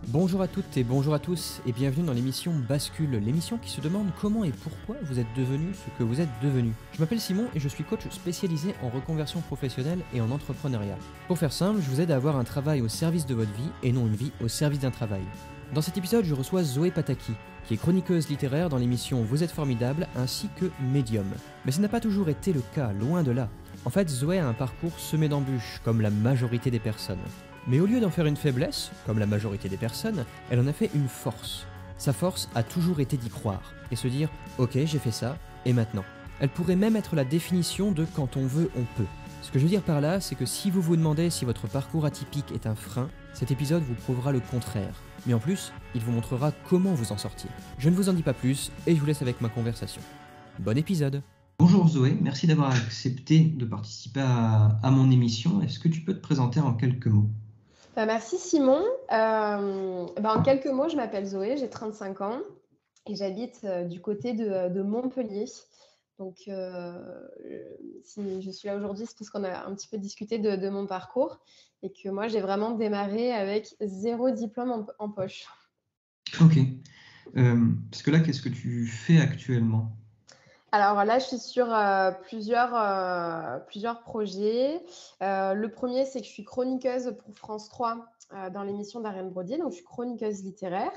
Bonjour à toutes et bonjour à tous et bienvenue dans l'émission Bascule, l'émission qui se demande comment et pourquoi vous êtes devenu ce que vous êtes devenu. Je m'appelle Simon et je suis coach spécialisé en reconversion professionnelle et en entrepreneuriat. Pour faire simple, je vous aide à avoir un travail au service de votre vie et non une vie au service d'un travail. Dans cet épisode, je reçois Zoé Pataki, qui est chroniqueuse littéraire dans l'émission Vous êtes formidable ainsi que Medium. Mais ce n'a pas toujours été le cas, loin de là. En fait, Zoé a un parcours semé d'embûches, comme la majorité des personnes. Mais au lieu d'en faire une faiblesse, comme la majorité des personnes, elle en a fait une force. Sa force a toujours été d'y croire, et se dire « Ok, j'ai fait ça, et maintenant ?» Elle pourrait même être la définition de « quand on veut, on peut ». Ce que je veux dire par là, c'est que si vous vous demandez si votre parcours atypique est un frein, cet épisode vous prouvera le contraire. Mais en plus, il vous montrera comment vous en sortir. Je ne vous en dis pas plus, et je vous laisse avec ma conversation. Bon épisode! Bonjour Zoé, merci d'avoir accepté de participer à mon émission. Est-ce que tu peux te présenter en quelques mots? Merci Simon. En quelques mots, je m'appelle Zoé, j'ai 35 ans et j'habite du côté de Montpellier. Donc, si je suis là aujourd'hui, c'est parce qu'on a un petit peu discuté de mon parcours et que moi, j'ai vraiment démarré avec 0 diplôme en poche. Ok. Parce que là, qu'est-ce que tu fais actuellement? Alors là, je suis sur plusieurs projets. Le premier, c'est que je suis chroniqueuse pour France 3 dans l'émission d'Ariane Brody. Donc, je suis chroniqueuse littéraire.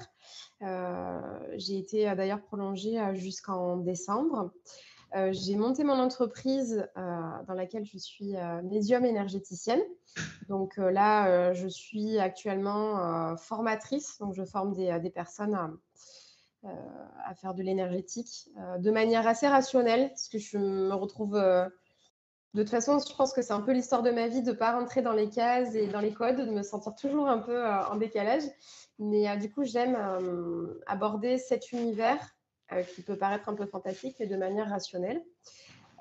J'ai été d'ailleurs prolongée jusqu'en décembre. J'ai monté mon entreprise dans laquelle je suis médium énergéticienne. Donc là, je suis actuellement formatrice. Donc, je forme des personnes à faire de l'énergétique de manière assez rationnelle, parce que je me retrouve... de toute façon, je pense que c'est un peu l'histoire de ma vie de ne pas rentrer dans les cases et dans les codes, de me sentir toujours un peu en décalage. Mais du coup, j'aime aborder cet univers qui peut paraître un peu fantastique, mais de manière rationnelle.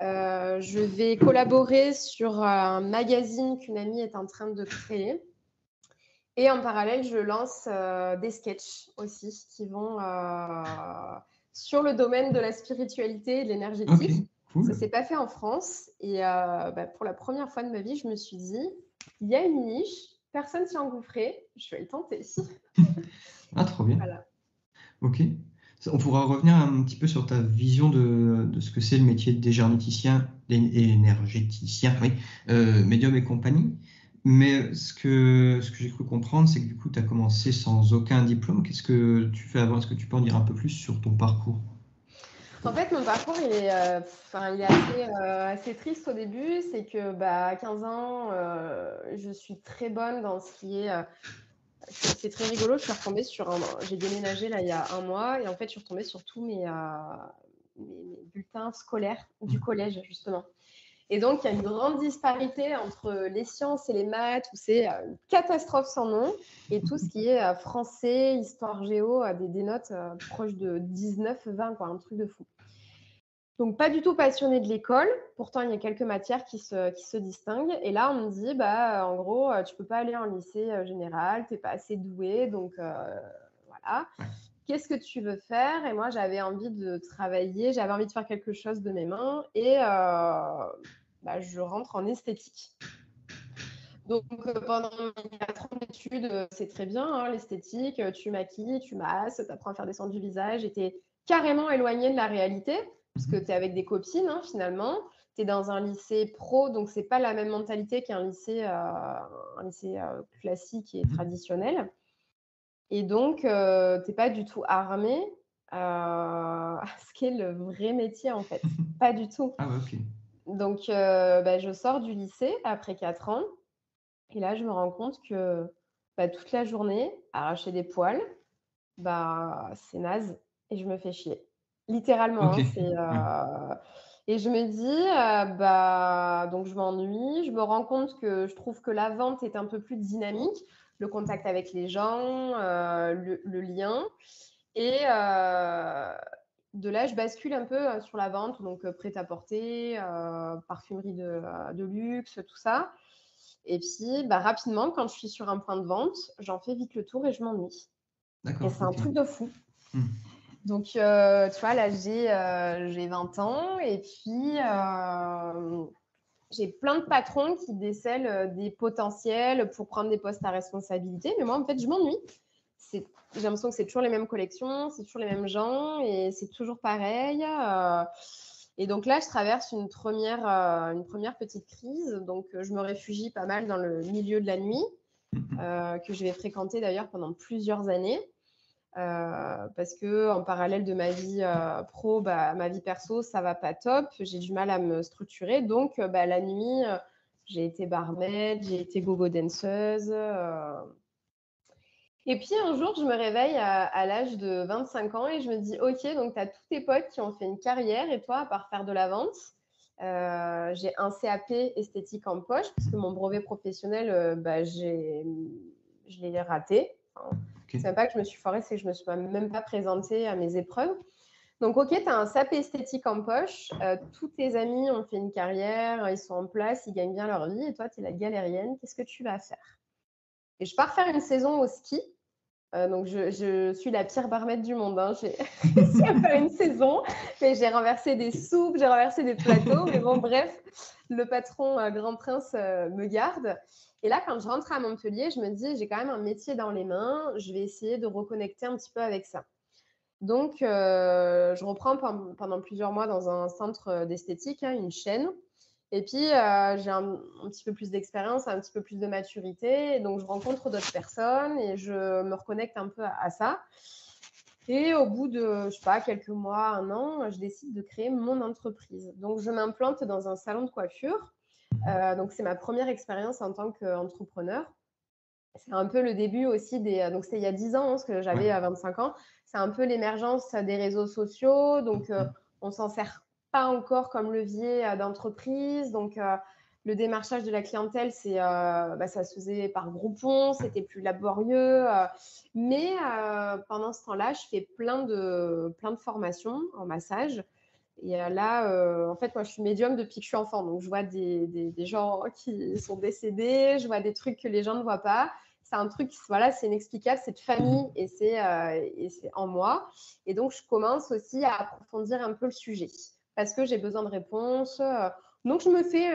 Je vais collaborer sur un magazine qu'une amie est en train de créer. Et en parallèle, je lance des sketchs aussi qui vont sur le domaine de la spiritualité et de l'énergétique. Ok, cool. Ça ne s'est pas fait en France. Et pour la première fois de ma vie, je me suis dit, il y a une niche, personne s'y engouffrait, je vais le tenter. Ah, trop bien. Voilà. Ok. On pourra revenir un petit peu sur ta vision de ce que c'est le métier d'énergéticien, oui, médium et compagnie. Mais ce que j'ai cru comprendre, c'est que du coup, tu as commencé sans aucun diplôme. Qu'est-ce que tu fais avant? Est-ce que tu peux en dire un peu plus sur ton parcours? En fait, mon parcours, il est assez triste au début. C'est que à 15 ans, je suis très bonne dans ce qui est... c'est très rigolo, j'ai déménagé là il y a un mois et en fait, je suis retombée sur tous mes bulletins scolaires du collège, justement. Et donc, il y a une grande disparité entre les sciences et les maths, où c'est une catastrophe sans nom, et tout ce qui est français, histoire géo, des notes proches de 19-20, quoi, un truc de fou. Donc, pas du tout passionnée de l'école. Pourtant, il y a quelques matières qui se distinguent. Et là, on me dit, en gros, tu peux pas aller en lycée général, tu n'es pas assez douée. Donc, voilà. Qu'est-ce que tu veux faire? Et moi, j'avais envie de travailler, j'avais envie de faire quelque chose de mes mains. Et je rentre en esthétique. Donc, pendant mes 4 ans d'études, c'est très bien, hein, l'esthétique. Tu maquilles, tu masses, tu apprends à faire des soins du visage. Et tu es carrément éloigné de la réalité, parce que tu es avec des copines, hein, finalement. Tu es dans un lycée pro, donc ce n'est pas la même mentalité qu'un lycée, classique et traditionnel. Et donc, tu n'es pas du tout armé à ce qu'est le vrai métier, en fait. Pas du tout. Ah ouais, ok. Donc, je sors du lycée après 4 ans. Et là, je me rends compte que toute la journée, arracher des poils, c'est naze et je me fais chier. Littéralement, Ok. hein, et je me dis, donc je m'ennuie. Je me rends compte que je trouve que la vente est un peu plus dynamique, le contact avec les gens, le lien. Et de là, je bascule un peu sur la vente, donc prêt-à-porter, parfumerie de luxe, tout ça. Et puis, rapidement, quand je suis sur un point de vente, j'en fais vite le tour et je m'ennuie. D'accord. Et c'est un truc de fou. Hmm. Donc, tu vois, là, j'ai 20 ans et puis j'ai plein de patrons qui décèlent des potentiels pour prendre des postes à responsabilité. Mais moi, en fait, je m'ennuie. j'ai l'impression que c'est toujours les mêmes collections, c'est toujours les mêmes gens et c'est toujours pareil. Et donc là, je traverse une première petite crise. Donc, je me réfugie pas mal dans le milieu de la nuit, que je vais fréquenter d'ailleurs pendant plusieurs années. Parce que en parallèle de ma vie pro, ma vie perso, ça va pas top. J'ai du mal à me structurer. Donc, la nuit, j'ai été barmaid, j'ai été gogo danseuse. Et puis un jour, je me réveille à l'âge de 25 ans et je me dis, OK, donc tu as tous tes potes qui ont fait une carrière et toi, à part faire de la vente, j'ai un CAP esthétique en poche parce que mon brevet professionnel, je l'ai raté. Enfin, c'est même pas que je me suis foirée, c'est que je me suis même pas présentée à mes épreuves. Donc, OK, tu as un CAP esthétique en poche, tous tes amis ont fait une carrière, ils sont en place, ils gagnent bien leur vie et toi, tu es la galérienne, qu'est-ce que tu vas faire? Et je pars faire une saison au ski. Donc, je suis la pire barmaid du monde. Hein. J'ai réussi à faire une saison, mais j'ai renversé des soupes, j'ai renversé des plateaux. Mais bon, bref, le patron Grand Prince me garde. Et là, quand je rentre à Montpellier, je me dis, j'ai quand même un métier dans les mains. Je vais essayer de reconnecter un petit peu avec ça. Donc, je reprends pendant plusieurs mois dans un centre d'esthétique, hein, une chaîne. Et puis, j'ai un petit peu plus d'expérience, un petit peu plus de maturité. Et donc, je rencontre d'autres personnes et je me reconnecte un peu à ça. Et au bout de, je sais pas, quelques mois, un an, je décide de créer mon entreprise. Donc, je m'implante dans un salon de coiffure. Donc, c'est ma première expérience en tant qu'entrepreneur. C'est un peu le début aussi donc c'était il y a 10 ans, hein, parce que j'avais 25 ans. C'est un peu l'émergence des réseaux sociaux. Donc, on s'en sert pas encore comme levier d'entreprise. Donc, le démarchage de la clientèle, ça se faisait par Groupon, c'était plus laborieux. Mais pendant ce temps-là, je fais plein de formations en massage. Et là, en fait, moi, je suis médium depuis que je suis enfant. Donc, je vois des gens qui sont décédés, je vois des trucs que les gens ne voient pas. C'est un truc, voilà, c'est inexplicable, c'est de famille et c'est en moi. Et donc, je commence aussi à approfondir un peu le sujet parce que j'ai besoin de réponses. Donc, je me fais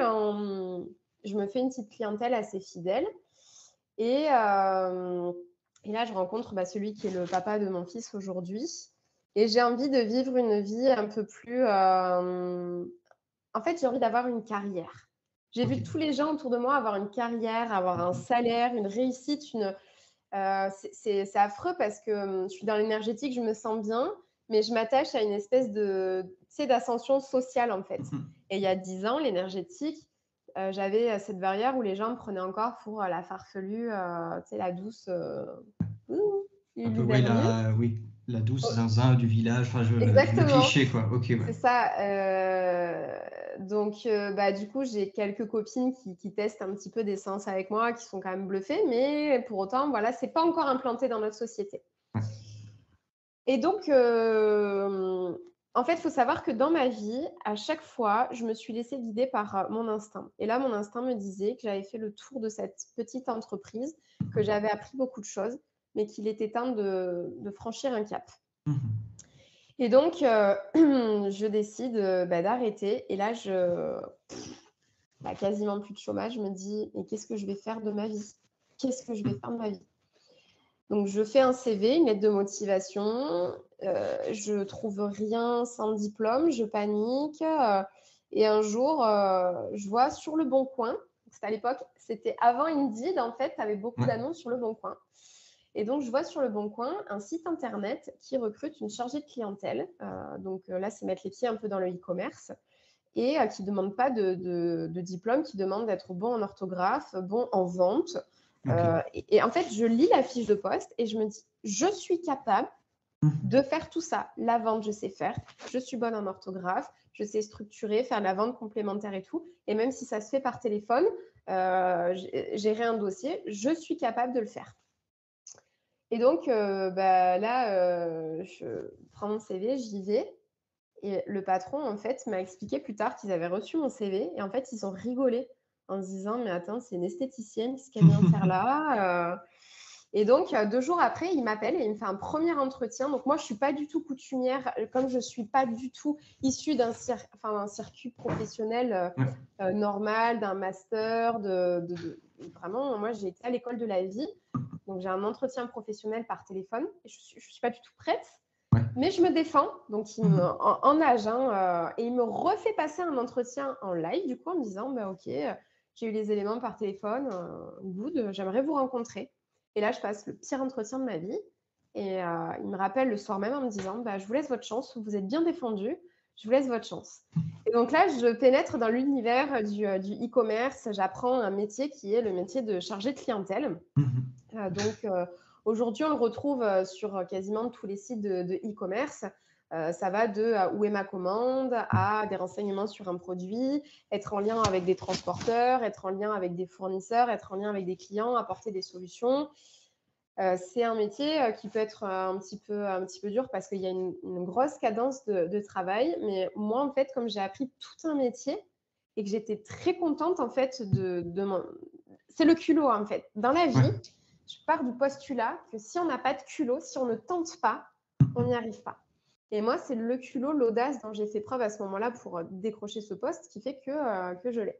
une petite clientèle assez fidèle. Et là, je rencontre celui qui est le papa de mon fils aujourd'hui. Et j'ai envie de vivre une vie un peu plus… En fait, j'ai envie d'avoir une carrière. J'ai vu tous les gens autour de moi avoir une carrière, avoir un salaire, une réussite. C'est affreux parce que je suis dans l'énergétique, je me sens bien, mais je m'attache à une espèce d'ascension sociale, en fait. Et il y a 10 ans, l'énergétique, j'avais cette barrière où les gens me prenaient encore pour la farfelue, la douce… la douce zinzin du village, Exactement. le cliché, quoi. Okay, ouais. C'est ça. Donc, du coup, j'ai quelques copines qui testent un petit peu des séances avec moi, qui sont quand même bluffées, mais pour autant, voilà, c'est pas encore implanté dans notre société. Ouais. Et donc, en fait, il faut savoir que dans ma vie, à chaque fois, je me suis laissée guider par mon instinct. Et là, mon instinct me disait que j'avais fait le tour de cette petite entreprise, que j'avais appris beaucoup de choses, mais qu'il était temps de franchir un cap. Et donc, je décide d'arrêter. Et là, quasiment plus de chômage. Je me dis, mais qu'est-ce que je vais faire de ma vie? Qu'est-ce que je vais faire de ma vie? Donc, je fais un CV, une lettre de motivation. Je trouve rien sans diplôme. Je panique. Et un jour, je vois sur Le Bon Coin, c'était à l'époque, c'était avant Indeed, en fait, tu avais beaucoup d'annonces sur Le Bon Coin. Et donc, je vois sur Le Bon Coin un site internet qui recrute une chargée de clientèle. Donc là, c'est mettre les pieds un peu dans le e-commerce et qui ne demande pas de diplôme, qui demande d'être bon en orthographe, bon en vente. Okay. Et en fait, je lis la fiche de poste et je me dis, je suis capable de faire tout ça. La vente, je sais faire. Je suis bonne en orthographe. Je sais structurer, faire de la vente complémentaire et tout. Et même si ça se fait par téléphone, gérer un dossier, je suis capable de le faire. Et donc, là, je prends mon CV, j'y vais. Et le patron, en fait, m'a expliqué plus tard qu'ils avaient reçu mon CV. Et en fait, ils ont rigolé en se disant, mais attends, c'est une esthéticienne, qu'est-ce qu'elle vient faire là? Et donc, 2 jours après, il m'appelle et il me fait un premier entretien. Donc, moi, je ne suis pas du tout coutumière, comme je ne suis pas du tout issue d'un circuit professionnel normal, d'un master. Vraiment, moi, j'ai été à l'école de la vie. Donc, j'ai un entretien professionnel par téléphone. Je ne suis pas du tout prête, Ouais. mais je me défends. Donc, en nage, hein, et il me refait passer un entretien en live, du coup, en me disant, bah, OK, j'ai eu les éléments par téléphone, good, j'aimerais vous rencontrer. Et là, je passe le pire entretien de ma vie. Et il me rappelle le soir même en me disant, bah, je vous laisse votre chance, vous êtes bien défendu, je vous laisse votre chance. Et donc là, je pénètre dans l'univers du e-commerce. J'apprends un métier qui est le métier de chargé de clientèle. Donc, aujourd'hui, on le retrouve sur quasiment tous les sites de e-commerce. Ça va de où est ma commande à des renseignements sur un produit, être en lien avec des transporteurs, être en lien avec des fournisseurs, être en lien avec des clients, apporter des solutions. C'est un métier qui peut être un petit peu dur parce qu'il y a une grosse cadence de travail. Mais moi, en fait, comme j'ai appris tout un métier et que j'étais très contente, en fait, c'est le culot, en fait. Dans la vie, je pars du postulat que si on n'a pas de culot, si on ne tente pas, on n'y arrive pas. Et moi, c'est le culot, l'audace dont j'ai fait preuve à ce moment-là pour décrocher ce poste qui fait que je l'ai.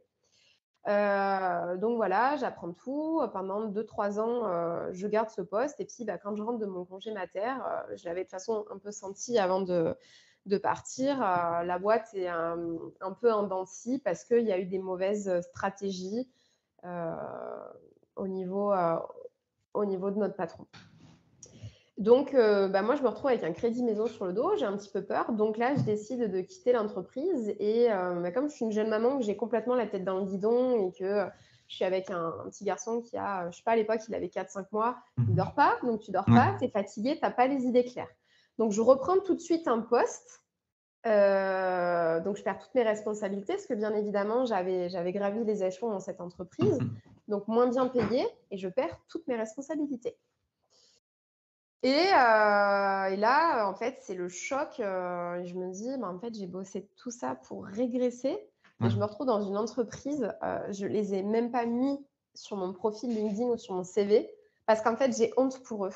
Donc voilà, j'apprends tout. Pendant 2-3 ans, je garde ce poste. Et puis, quand je rentre de mon congé mater, je l'avais de toute façon un peu senti avant de partir. La boîte est un peu en dents de scie parce qu'il y a eu des mauvaises stratégies au niveau de notre patron. Donc, moi, je me retrouve avec un crédit maison sur le dos. J'ai un petit peu peur. Donc là, je décide de quitter l'entreprise. Et comme je suis une jeune maman, que j'ai complètement la tête dans le guidon et que je suis avec un petit garçon qui a, je sais pas, à l'époque, il avait 4-5 mois. Il ne dort pas, donc tu dors pas, tu es fatigué, tu n'as pas les idées claires. Donc, je reprends tout de suite un poste. Donc, je perds toutes mes responsabilités parce que, bien évidemment, j'avais gravi les échelons dans cette entreprise. Donc, moins bien payé et je perds toutes mes responsabilités. Et là, en fait, c'est le choc. Je me dis, en fait, j'ai bossé tout ça pour régresser. Et je me retrouve dans une entreprise. Je ne les ai même pas mis sur mon profil LinkedIn ou sur mon CV parce qu'en fait, j'ai honte pour eux.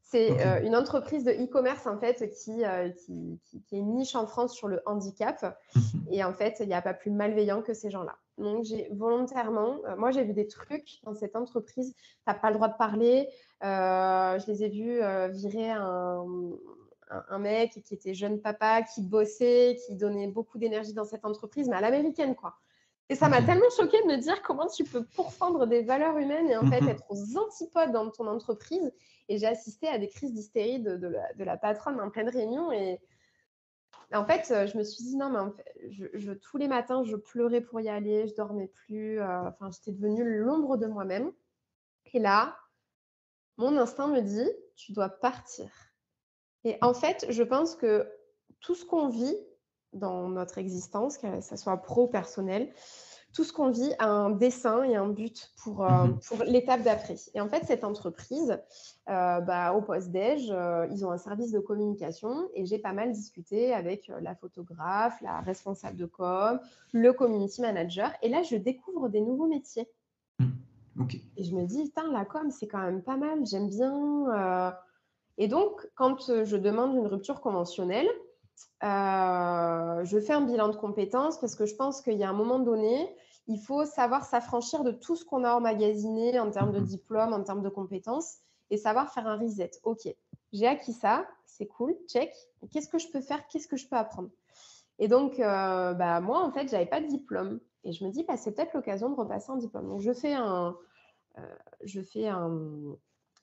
C'est une entreprise de e-commerce en fait qui est une niche en France sur le handicap. Et en fait, il n'y a pas plus malveillant que ces gens-là. Donc, j'ai volontairement, moi, j'ai vu des trucs dans cette entreprise. Tu n'as pas le droit de parler. Je les ai vus virer un mec qui était jeune papa, qui bossait, qui donnait beaucoup d'énergie dans cette entreprise, mais à l'américaine, quoi. Et ça m'a tellement choquée de me dire comment tu peux pourfendre des valeurs humaines et en fait être aux antipodes dans ton entreprise. Et j'ai assisté à des crises d'hystérie de la patronne en pleine réunion. Et en fait, je me suis dit, non, mais en fait, tous les matins, je pleurais pour y aller, je dormais plus. J'étais devenue l'ombre de moi-même. Et là, mon instinct me dit, tu dois partir. Et en fait, je pense que tout ce qu'on vit dans notre existence, que ça soit pro ou personnel, tout ce qu'on vit a un dessein et un but pour l'étape d'après. Et en fait, cette entreprise, au post-déj, ils ont un service de communication et j'ai pas mal discuté avec la photographe, la responsable de com, le community manager. Et là, je découvre des nouveaux métiers. Et je me dis, putain, la com, c'est quand même pas mal, j'aime bien. Et donc, quand je demande une rupture conventionnelle, je fais un bilan de compétences parce que je pense qu'il y a un moment donné, il faut savoir s'affranchir de tout ce qu'on a emmagasiné en termes de diplôme, en termes de compétences et savoir faire un reset. OK, j'ai acquis ça, c'est cool, check. Qu'est-ce que je peux faire? Qu'est-ce que je peux apprendre? Et donc, moi, en fait, je n'avais pas de diplôme. Et je me dis, c'est peut-être l'occasion de repasser un diplôme. Donc, je fais un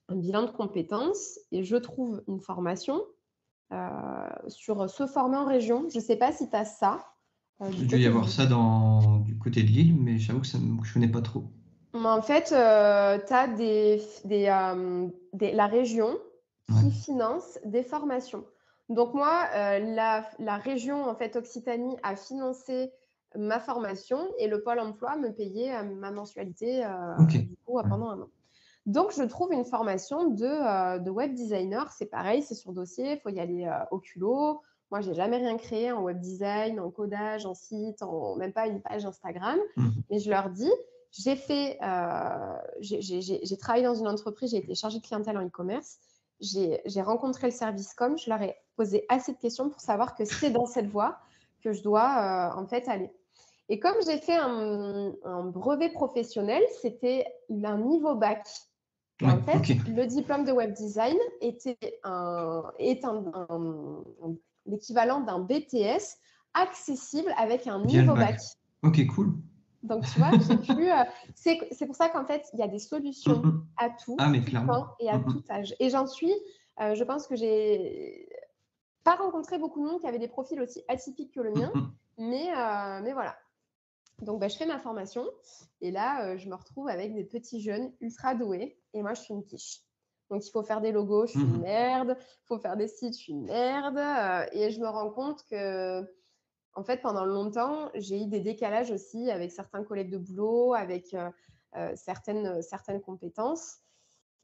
bilan de compétences et je trouve une formation sur se former en région. Je ne sais pas si tu as ça. Il doit y avoir ça du côté de Lille, mais j'avoue que je ne connais pas trop. En fait, tu as la région qui finance des formations. Donc moi, la région en fait, Occitanie a financé ma formation et le Pôle emploi me payait ma mensualité du coup, pendant un an. Donc, je trouve une formation de web designer. C'est pareil, c'est sur dossier, il faut y aller au culot. Moi, je n'ai jamais rien créé en web design, en codage, en site, même pas une page Instagram. Mais je leur dis, j'ai travaillé dans une entreprise, j'ai été chargée de clientèle en e-commerce. J'ai rencontré le service com, je leur ai posé assez de questions pour savoir que c'est dans cette voie que je dois en fait aller. Et comme j'ai fait un brevet professionnel, c'était un niveau bac. Et Ouais, en fait, ok. le diplôme de web design est l'équivalent d'un BTS accessible avec un Via le niveau bac. bac. Ok, cool. Donc, tu vois, j'ai pu. C'est pour ça qu'en fait, il y a des solutions Mhm. à tout, Ah, mais tout clairement. temps et à tout âge. Et je pense que j'ai pas rencontré beaucoup de monde qui avait des profils aussi atypiques que le mien, mais voilà. Donc, je fais ma formation et là, je me retrouve avec des petits jeunes ultra doués et moi, je suis une quiche. Donc, il faut faire des logos, je suis une merde. Il faut faire des sites, je suis une merde. Et je me rends compte que, en fait, pendant longtemps, j'ai eu des décalages aussi avec certains collègues de boulot, avec certaines compétences.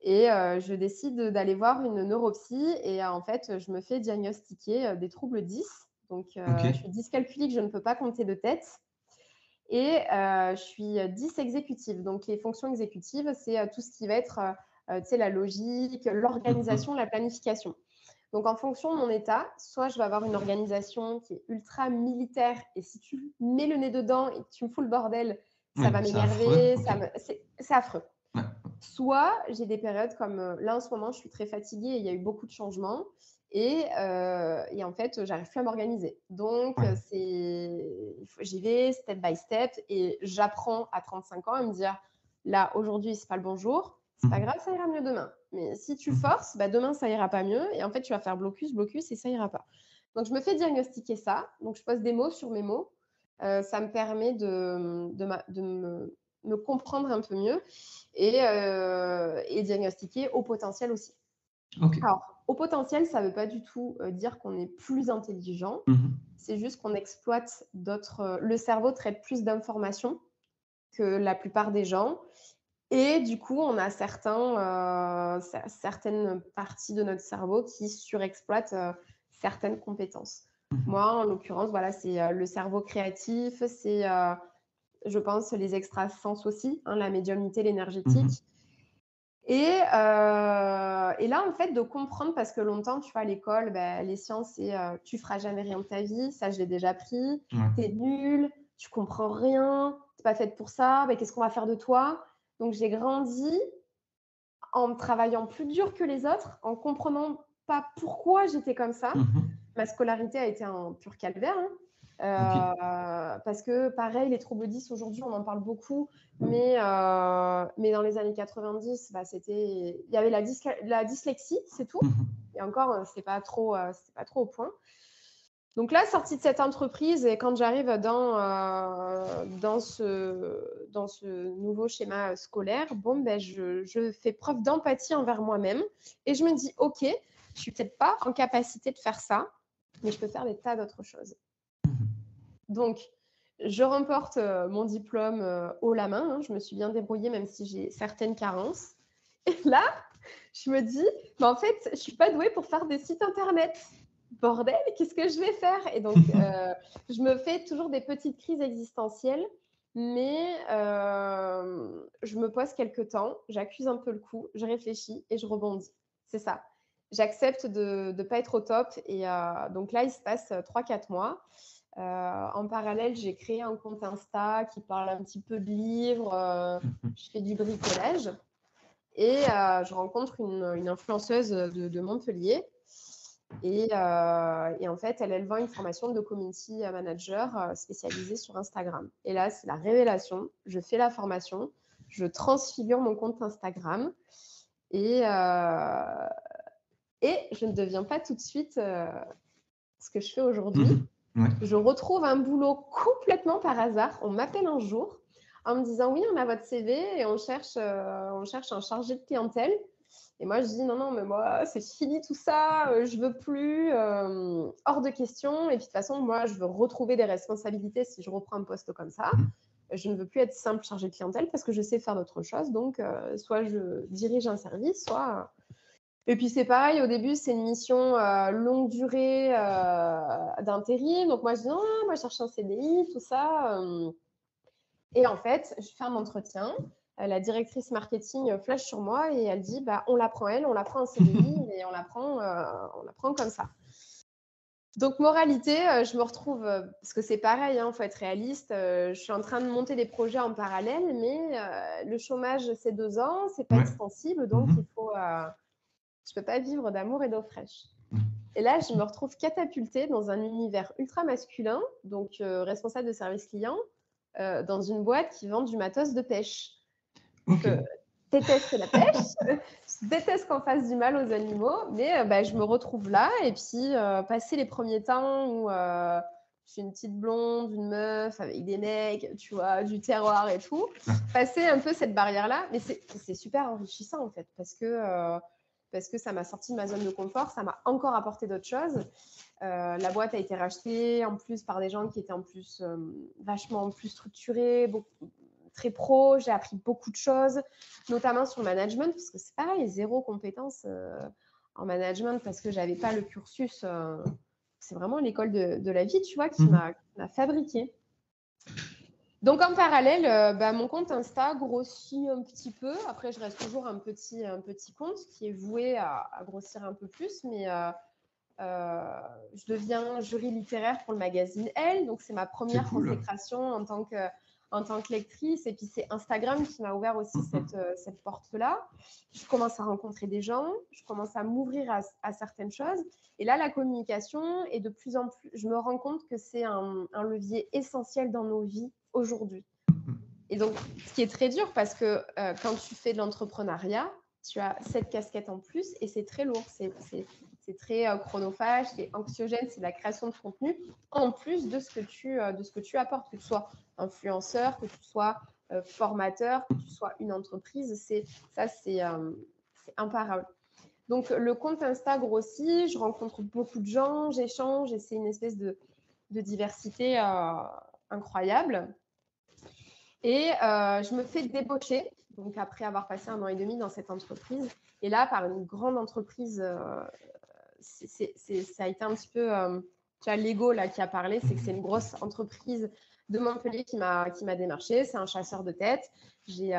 Et je décide d'aller voir une neuropsy et en fait, je me fais diagnostiquer des troubles 10. Donc, je suis dyscalculique, je ne peux pas compter de tête. Et je suis 10 exécutive. Donc, les fonctions exécutives, c'est tout ce qui va être la logique, l'organisation, la planification. Donc, en fonction de mon état, soit je vais avoir une organisation qui est ultra militaire et si tu mets le nez dedans et que tu me fous le bordel, ça va m'énerver, c'est affreux. Ouais. Soit j'ai des périodes comme là en ce moment, je suis très fatiguée et il y a eu beaucoup de changements et en fait, j'arrive plus à m'organiser. Donc, j'y vais step by step et j'apprends à 35 ans à me dire là, aujourd'hui, c'est pas le bon jour, c'est pas grave, ça ira mieux demain. Mais si tu forces, demain, ça ira pas mieux et en fait, tu vas faire blocus et ça ira pas. Donc, je me fais diagnostiquer ça. Donc, je pose des mots sur mes mots. Ça me permet de me comprendre un peu mieux et diagnostiquer au potentiel aussi. Ok. Alors, au potentiel, ça ne veut pas du tout dire qu'on est plus intelligent. C'est juste qu'on exploite le cerveau traite plus d'informations que la plupart des gens. Et du coup, on a certaines parties de notre cerveau qui surexploitent certaines compétences. Moi, en l'occurrence, voilà, c'est le cerveau créatif, c'est, je pense, les extrasens aussi, la médiumnité, l'énergétique. Et là, en fait, de comprendre, parce que longtemps, tu vois, à l'école, les sciences, c'est tu feras jamais rien de ta vie, ça, je l'ai déjà pris, t'es nul, tu comprends rien, t'es pas faite pour ça, qu'est-ce qu'on va faire de toi? Donc, j'ai grandi en travaillant plus dur que les autres, en comprenant pas pourquoi j'étais comme ça. Ma scolarité a été un pur calvaire, parce que pareil, les troubles 10 aujourd'hui, on en parle beaucoup, mais dans les années 90, il y avait la dyslexie, c'est tout. Et encore, c'est pas trop au point. Donc là, sortie de cette entreprise, et quand j'arrive dans ce nouveau schéma scolaire, je fais preuve d'empathie envers moi-même et je me dis, OK, je suis peut-être pas en capacité de faire ça, mais je peux faire des tas d'autres choses. Donc, je remporte mon diplôme haut la main. Je me suis bien débrouillée, même si j'ai certaines carences. Et là, je me dis, en fait, je ne suis pas douée pour faire des sites internet. Bordel, qu'est-ce que je vais faire? Et donc, je me fais toujours des petites crises existentielles, mais je me pose quelques temps, j'accuse un peu le coup, je réfléchis et je rebondis. C'est ça. J'accepte de ne pas être au top. Et donc là, il se passe 3-4 mois. En parallèle, j'ai créé un compte Insta qui parle un petit peu de livres. Je fais du bricolage. Et je rencontre une influenceuse de Montpellier. Et en fait, elle vend une formation de community manager spécialisée sur Instagram. Et là, c'est la révélation. Je fais la formation, je transfigure mon compte Instagram et je ne deviens pas tout de suite ce que je fais aujourd'hui. Je retrouve un boulot complètement par hasard. On m'appelle un jour en me disant « Oui, on a votre CV et on cherche un chargé de clientèle. » Et moi, je dis « Non, mais moi, c'est fini tout ça. Je veux plus. Hors de question. Et puis, de toute façon, moi, je veux retrouver des responsabilités si je reprends un poste comme ça. Je ne veux plus être simple chargé de clientèle parce que je sais faire d'autres choses. Donc, soit je dirige un service, soit… » Et puis, c'est pareil, au début, c'est une mission longue durée d'intérim. Donc, moi, je dis, non, moi, je cherche un CDI, tout ça. Et en fait, je fais un entretien. La directrice marketing flash sur moi et elle dit, on la prend elle, on la prend en CDI et on la prend comme ça. Donc, moralité, je me retrouve, parce que c'est pareil, il faut être réaliste, je suis en train de monter des projets en parallèle, mais le chômage, c'est 2 ans, c'est pas Ouais. extensible, donc il faut, je peux pas vivre d'amour et d'eau fraîche. Mhm. Et là, je me retrouve catapultée dans un univers ultra masculin, donc responsable de service client, dans une boîte qui vend du matos de pêche. Ok. Je déteste la pêche, je déteste qu'on fasse du mal aux animaux, mais je me retrouve là. Et puis, passer les premiers temps où je suis une petite blonde, une meuf avec des mecs, tu vois, du terroir et tout, passer un peu cette barrière-là, mais c'est super enrichissant en fait, parce que ça m'a sorti de ma zone de confort, ça m'a encore apporté d'autres choses. La boîte a été rachetée en plus par des gens qui étaient en plus vachement plus structurés, très pro. J'ai appris beaucoup de choses, notamment sur le management, parce que c'est pareil, 0 compétences en management parce que j'avais pas le cursus. C'est vraiment l'école de la vie, tu vois, qui m'a fabriqué. Donc, en parallèle, mon compte Insta grossit un petit peu. Après, je reste toujours un petit compte qui est voué à grossir un peu plus, mais je deviens jury littéraire pour le magazine Elle. Donc, c'est ma première consécration en tant que lectrice. Et puis, c'est Instagram qui m'a ouvert aussi cette porte-là. Je commence à rencontrer des gens. Je commence à m'ouvrir à certaines choses. Et là, la communication est de plus en plus... Je me rends compte que c'est un levier essentiel dans nos vies aujourd'hui. Et donc, ce qui est très dur parce que quand tu fais de l'entrepreneuriat, tu as cette casquette en plus et c'est très lourd. C'est très chronophage, c'est anxiogène, c'est la création de contenu en plus de ce que tu apportes, que tu sois influenceur, que tu sois formateur, que tu sois une entreprise. C'est imparable. Donc, le compte Insta grossit, je rencontre beaucoup de gens, j'échange et c'est une espèce de diversité incroyable. Et je me fais débaucher, donc après avoir passé 1 an et demi dans cette entreprise. Et là, par une grande entreprise, ça a été un petit peu, tu as l'ego là qui a parlé, c'est que c'est une grosse entreprise de Montpellier qui m'a démarché. C'est un chasseur de tête. J'ai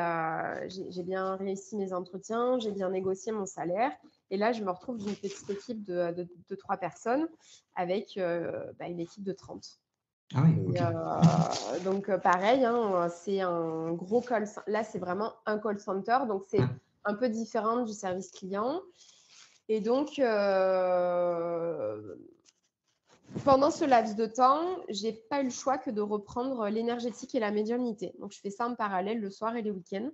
bien réussi mes entretiens, j'ai bien négocié mon salaire. Et là, je me retrouve d'une petite équipe de 3 personnes avec une équipe de 30. Ah oui, okay. Donc, pareil, c'est un gros call center. Là, c'est vraiment un call center. Donc, c'est un peu différent du service client. Et donc, pendant ce laps de temps, je n'ai pas eu le choix que de reprendre l'énergétique et la médiumnité. Donc, je fais ça en parallèle le soir et les week-ends.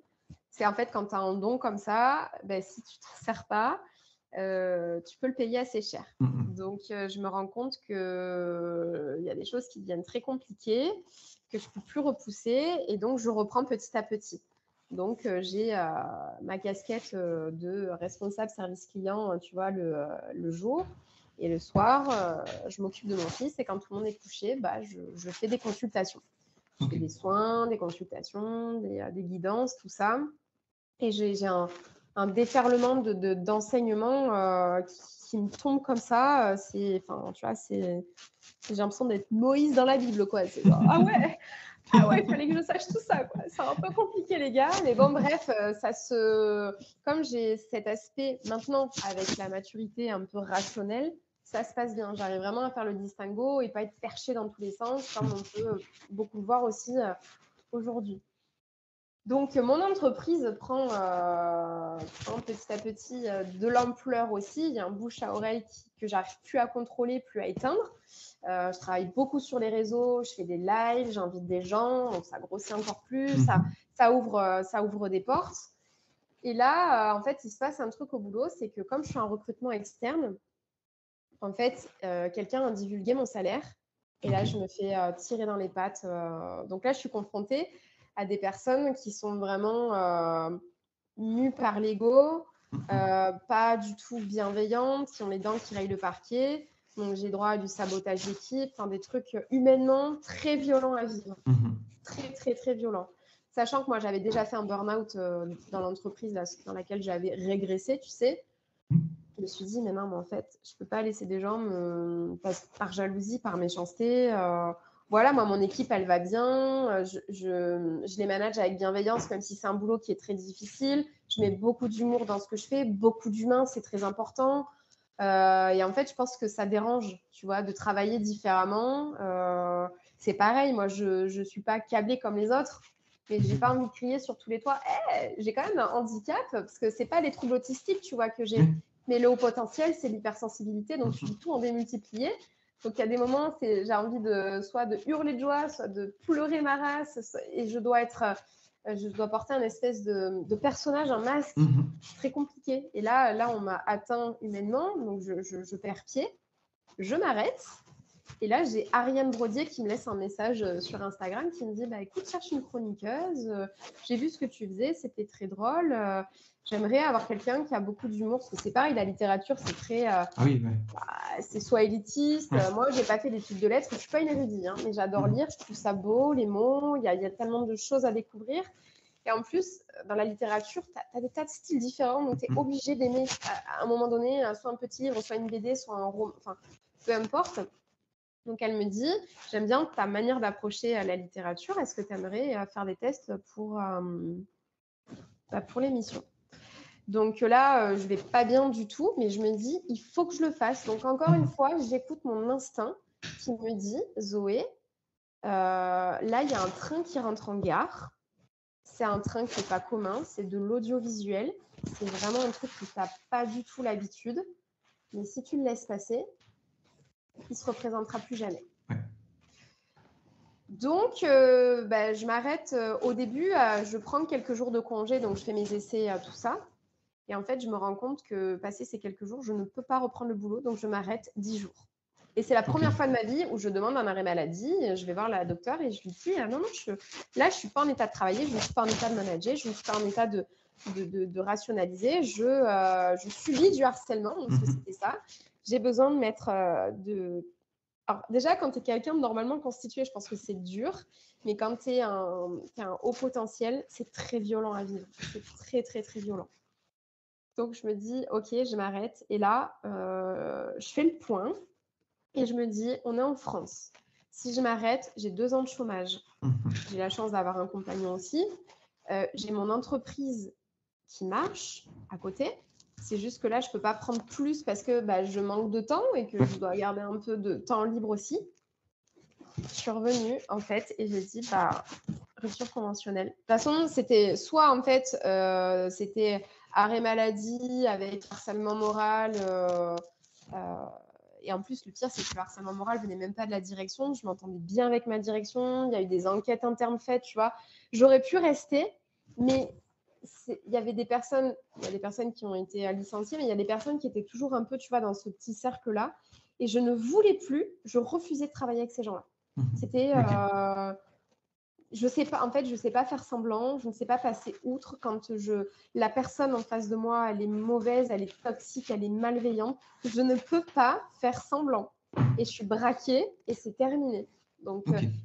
C'est en fait quand tu as un don comme ça, si tu ne t'en sers pas, tu peux le payer assez cher. Donc, je me rends compte qu'il y a des choses qui deviennent très compliquées, que je ne peux plus repousser. Et donc, je reprends petit à petit. Donc, j'ai ma casquette de responsable service client, tu vois, le jour. Et le soir, je m'occupe de mon fils. Et quand tout le monde est couché, je fais des consultations. Je fais des soins, des consultations, des guidances, tout ça. Et j'ai un déferlement d'enseignement qui me tombe comme ça. Tu vois, j'ai l'impression d'être Moïse dans la Bible, quoi. C'est genre, ah ouais, il fallait que je sache tout ça, quoi. C'est un peu compliqué, les gars. Mais bon, bref, comme j'ai cet aspect maintenant avec la maturité un peu rationnelle, ça se passe bien. J'arrive vraiment à faire le distinguo et pas être perché dans tous les sens, comme on peut beaucoup le voir aussi aujourd'hui. Donc, mon entreprise prend petit à petit de l'ampleur aussi. Il y a un bouche à oreille que j'arrive plus à contrôler, plus à éteindre. Je travaille beaucoup sur les réseaux, je fais des lives, j'invite des gens, donc ça grossit encore plus, ça ouvre des portes. Et là, en fait, il se passe un truc au boulot, c'est que comme je suis en recrutement externe, en fait, quelqu'un a divulgué mon salaire. Et là, je me fais tirer dans les pattes. Donc là, je suis confrontée à des personnes qui sont vraiment mues par l'ego, pas du tout bienveillantes, qui ont les dents qui rayent le parquet. Donc, j'ai droit à du sabotage d'équipe, des trucs humainement très violents à vivre. Très, très, très violents. Sachant que moi, j'avais déjà fait un burn-out dans l'entreprise dans laquelle j'avais régressé, tu sais. Je me suis dit, mais non, mais en fait, je ne peux pas laisser des gens par jalousie, par méchanceté. Voilà, moi, mon équipe, elle va bien. Je les manage avec bienveillance, même si c'est un boulot qui est très difficile. Je mets beaucoup d'humour dans ce que je fais, beaucoup d'humain, c'est très important. Et en fait, je pense que ça dérange, tu vois, de travailler différemment. C'est pareil, moi, je suis pas câblée comme les autres, mais j'ai pas envie de crier sur tous les toits. J'ai quand même un handicap, parce que c'est pas les troubles autistiques, tu vois, que j'ai. Mais le haut potentiel, c'est l'hypersensibilité, donc je suis tout en démultiplié. Donc il y a des moments, j'ai envie soit de hurler de joie, soit de pleurer ma race, et je dois porter un espèce de personnage, un masque, très compliqué. Et là, on m'a atteint humainement, donc je perds pied, je m'arrête. Et là, j'ai Ariane Brodier qui me laisse un message sur Instagram qui me dit écoute, cherche une chroniqueuse. J'ai vu ce que tu faisais, c'était très drôle. J'aimerais avoir quelqu'un qui a beaucoup d'humour. Parce que c'est pareil, la littérature, c'est très. C'est soit élitiste. Moi, je n'ai pas fait d'études de lettres. Je ne suis pas une érudite, hein, mais j'adore lire. Je trouve ça beau, les mots. Il y a tellement de choses à découvrir. Et en plus, dans la littérature, tu as des tas de styles différents. Donc, tu es obligé d'aimer à un moment donné, soit un petit livre, soit une BD, soit un roman. Enfin, peu importe. Donc, elle me dit, j'aime bien ta manière d'approcher la littérature. Est-ce que tu aimerais faire des tests pour l'émission? Donc là, je ne vais pas bien du tout, mais je me dis, il faut que je le fasse. Donc, encore une fois, j'écoute mon instinct qui me dit, Zoé, là, il y a un train qui rentre en gare. C'est un train qui n'est pas commun, c'est de l'audiovisuel. C'est vraiment un truc que tu n'as pas du tout l'habitude. Mais si tu le laisses passer, il ne se représentera plus jamais. Donc, je m'arrête au début. Je prends quelques jours de congé, donc je fais mes essais, tout ça. Et en fait, je me rends compte que passé ces quelques jours, je ne peux pas reprendre le boulot, donc je m'arrête 10 jours. Et c'est la première fois de ma vie où je demande un arrêt maladie. Je vais voir la docteure et je lui dis non, je ne suis pas en état de travailler, je ne suis pas en état de manager, je ne suis pas en état de rationaliser. Je subis du harcèlement, parce que c'était ça. J'ai besoin de mettre Alors, déjà, quand tu es quelqu'un de normalement constitué, je pense que c'est dur. Mais quand tu es un haut potentiel, c'est très violent à vivre. C'est très, très, très violent. Donc, je me dis, OK, je m'arrête. Et là, je fais le point. Et je me dis, on est en France. Si je m'arrête, j'ai 2 ans de chômage. J'ai la chance d'avoir un compagnon aussi. J'ai mon entreprise qui marche à côté. C'est juste que là, je ne peux pas prendre plus parce que je manque de temps et que je dois garder un peu de temps libre aussi. Je suis revenue, en fait, et j'ai dit, rupture conventionnelle. De toute façon, c'était soit, en fait, c'était arrêt maladie avec harcèlement moral. Et en plus, le pire, c'est que le harcèlement moral venait même pas de la direction. Je m'entendais bien avec ma direction. Il y a eu des enquêtes internes faites, tu vois. J'aurais pu rester, mais il y avait des personnes qui ont été licenciées, mais il y a des personnes qui étaient toujours un peu, tu vois, dans ce petit cercle-là. Et je ne voulais plus, je refusais de travailler avec ces gens-là. C'était... je sais pas, en fait, je sais pas faire semblant, je ne sais pas passer outre quand la personne en face de moi, elle est mauvaise, elle est toxique, elle est malveillante. Je ne peux pas faire semblant. Et je suis braquée et c'est terminé. Donc,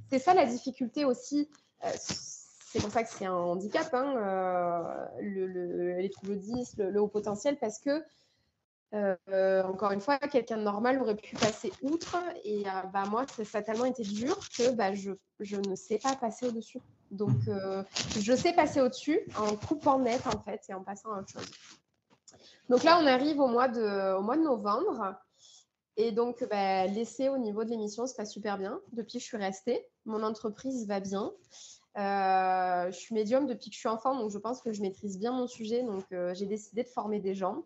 c'est ça la difficulté aussi. C'est pour ça que c'est un handicap, les troubles 10, le haut potentiel, parce que encore une fois, quelqu'un de normal aurait pu passer outre. Et moi, ça a tellement été dur que je ne sais pas passer au-dessus. Donc, je sais passer au-dessus en coupant net, en fait, et en passant à autre chose. Donc là, on arrive au mois de novembre. Et donc, l'essai au niveau de l'émission se passe super bien. Depuis que je suis restée, mon entreprise va bien. Je suis médium depuis que je suis enfant, donc je pense que je maîtrise bien mon sujet. Donc, j'ai décidé de former des gens.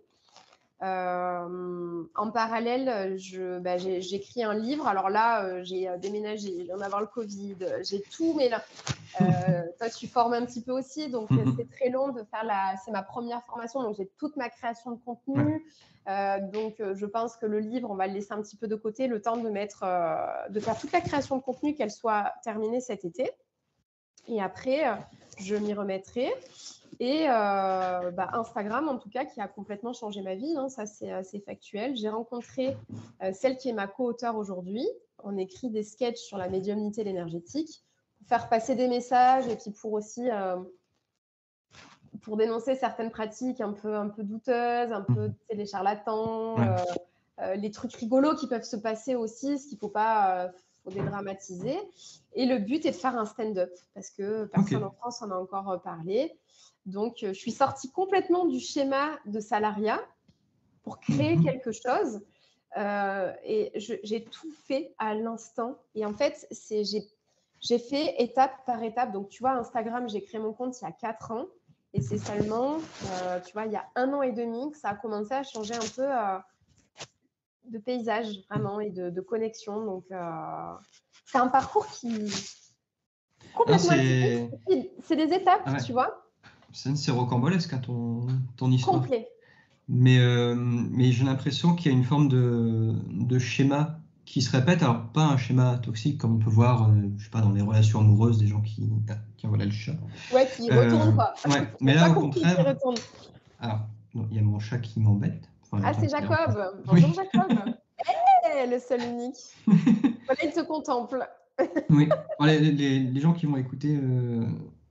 En parallèle, j'écris un livre. Alors là, j'ai déménagé, je viens d'avoir le Covid, j'ai tout, mais là, toi, tu formes un petit peu aussi, donc c'est très long de faire c'est ma première formation, donc j'ai toute ma création de contenu. Donc, je pense que le livre, on va le laisser un petit peu de côté, le temps de faire toute la création de contenu, qu'elle soit terminée cet été. Et après, je m'y remettrai. Et Instagram, en tout cas, qui a complètement changé ma vie, ça c'est factuel. J'ai rencontré celle qui est ma co-auteure aujourd'hui. On écrit des sketchs sur la médiumnité et l'énergétique pour faire passer des messages et puis pour aussi pour dénoncer certaines pratiques un peu douteuses, un peu les charlatans, les trucs rigolos qui peuvent se passer aussi, ce qu'il ne faut pas faut dédramatiser. Et le but est de faire un stand-up parce que personne en France en a encore parlé. Donc, je suis sortie complètement du schéma de salariat pour créer Mhm. quelque chose. Et j'ai tout fait à l'instant. Et en fait, j'ai fait étape par étape. Donc, tu vois, Instagram, j'ai créé mon compte il y a 4 ans. Et c'est seulement, tu vois, il y a 1 an et demi que ça a commencé à changer un peu de paysage, vraiment, et de connexion. Donc, c'est un parcours qui est Non, complètement atypique. C'est des étapes, ah ouais. tu vois, C'est rocambolesque, hein, ton histoire. complet. Mais j'ai l'impression qu'il y a une forme de schéma qui se répète. Alors, pas un schéma toxique comme on peut voir, je sais pas, dans les relations amoureuses, des gens qui tiens, voilà le chat. Ouais, qui retourne pas. Ouais, Il mais n'a là, pas au compris qu'il contraire, retourne. alors, il y a mon chat qui m'embête. Enfin, Ah, attends, c'est Jacob. Oui. Bonjour, Jacob. Le seul unique. Voilà, il te contemple. Oui. Bon, les gens qui vont écouter